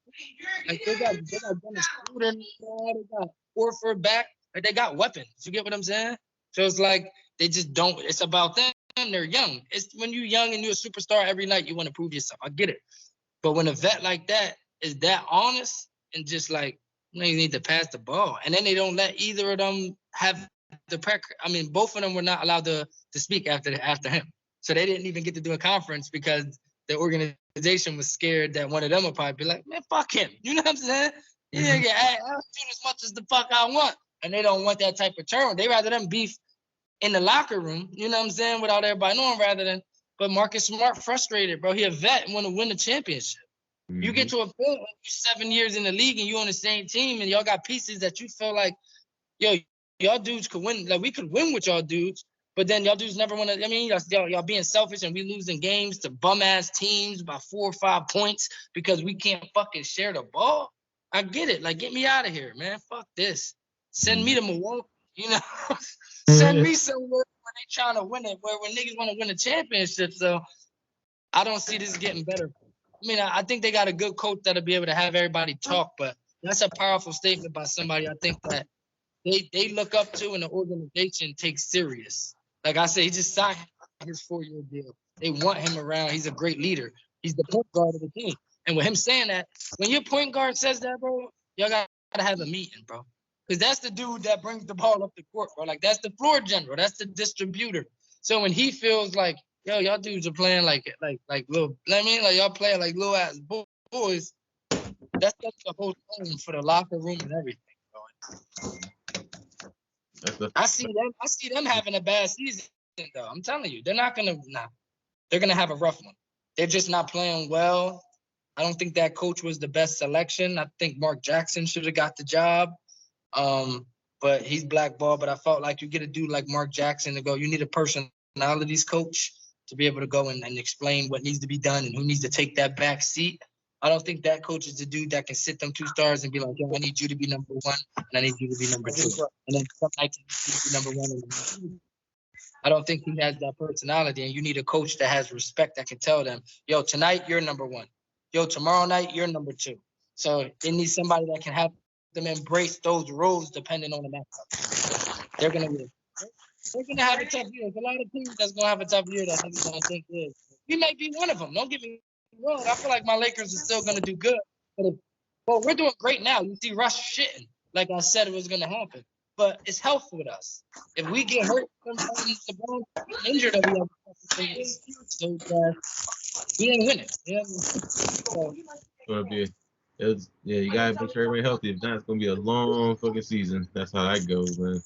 like, they got Dennis Schroeder, they got Horford back. Like, they got weapons. You get what I'm saying? So it's like they just don't. It's about them. They're young. It's when you're young and you're a superstar every night, you want to prove yourself. I get it. But when a vet like that is that honest and just like, you need to pass the ball, and then they don't let either of them have the press. I mean, both of them were not allowed to speak after him. So they didn't even get to do a conference because the organization was scared that one of them would probably be like, man, fuck him. You know what I'm saying? Yeah, I'll shoot as much as the fuck I want. And they don't want that type of turn. They rather them beef in the locker room, you know what I'm saying, without everybody knowing rather than, but Marcus Smart frustrated, bro. He a vet and want to win the championship. Mm-hmm. You get to a point when you're 7 years in the league and you on the same team and y'all got pieces that you feel like, yo, y'all dudes could win. Like, we could win with y'all dudes, but then y'all dudes never want to. I mean, y'all being selfish and we losing games to bum-ass teams by 4 or 5 points because we can't fucking share the ball. I get it. Like, get me out of here, man. Fuck this. Send me to Milwaukee, you know. Send me somewhere where they trying to win it, where niggas want to win a championship. So I don't see this getting better. I mean, I think they got a good coach that'll be able to have everybody talk, but that's a powerful statement by somebody I think that they look up to and the organization takes serious. Like I said, he just signed his 4-year deal. They want him around. He's a great leader. He's the point guard of the team. And with him saying that, when your point guard says that, bro, y'all got to have a meeting, bro. Because that's the dude that brings the ball up the court, bro. Like, that's the floor general. That's the distributor. So when he feels like, yo, y'all dudes are playing like little, I mean, like y'all playing like little ass boys, that's the whole thing for the locker room and everything, bro. I see them having a bad season, though. I'm telling you, they're gonna have a rough one. They're just not playing well. I don't think that coach was the best selection. I think Mark Jackson should have got the job. But he's blackballed. But I felt like you get a dude like Mark Jackson to go, you need a personalities coach to be able to go and explain what needs to be done and who needs to take that back seat. I don't think that coach is the dude that can sit them 2 stars and be like, yo, I need you to be number 1 and I need you to be number 2. And then some nights you need to be number 1 and number 2. I don't think he has that personality, and you need a coach that has respect that can tell them, yo, tonight you're number one. Yo, tomorrow night you're number two. So they need somebody that can have them embrace those roles depending on the matchup. They're gonna win. They're gonna have a tough year. There's a lot of teams that's gonna have a tough year that niggas don't think is. We might be one of them. Don't get me wrong. I feel like my Lakers are still gonna do good. But we're doing great now. You see Russ shitting, like I said it was gonna happen. But it's health with us. If we get hurt, sometimes LeBron injured every other things, so we ain't winning. You know? So, yeah, you gotta make sure everybody healthy. If not, it's gonna be a long fucking season. That's how that goes, man.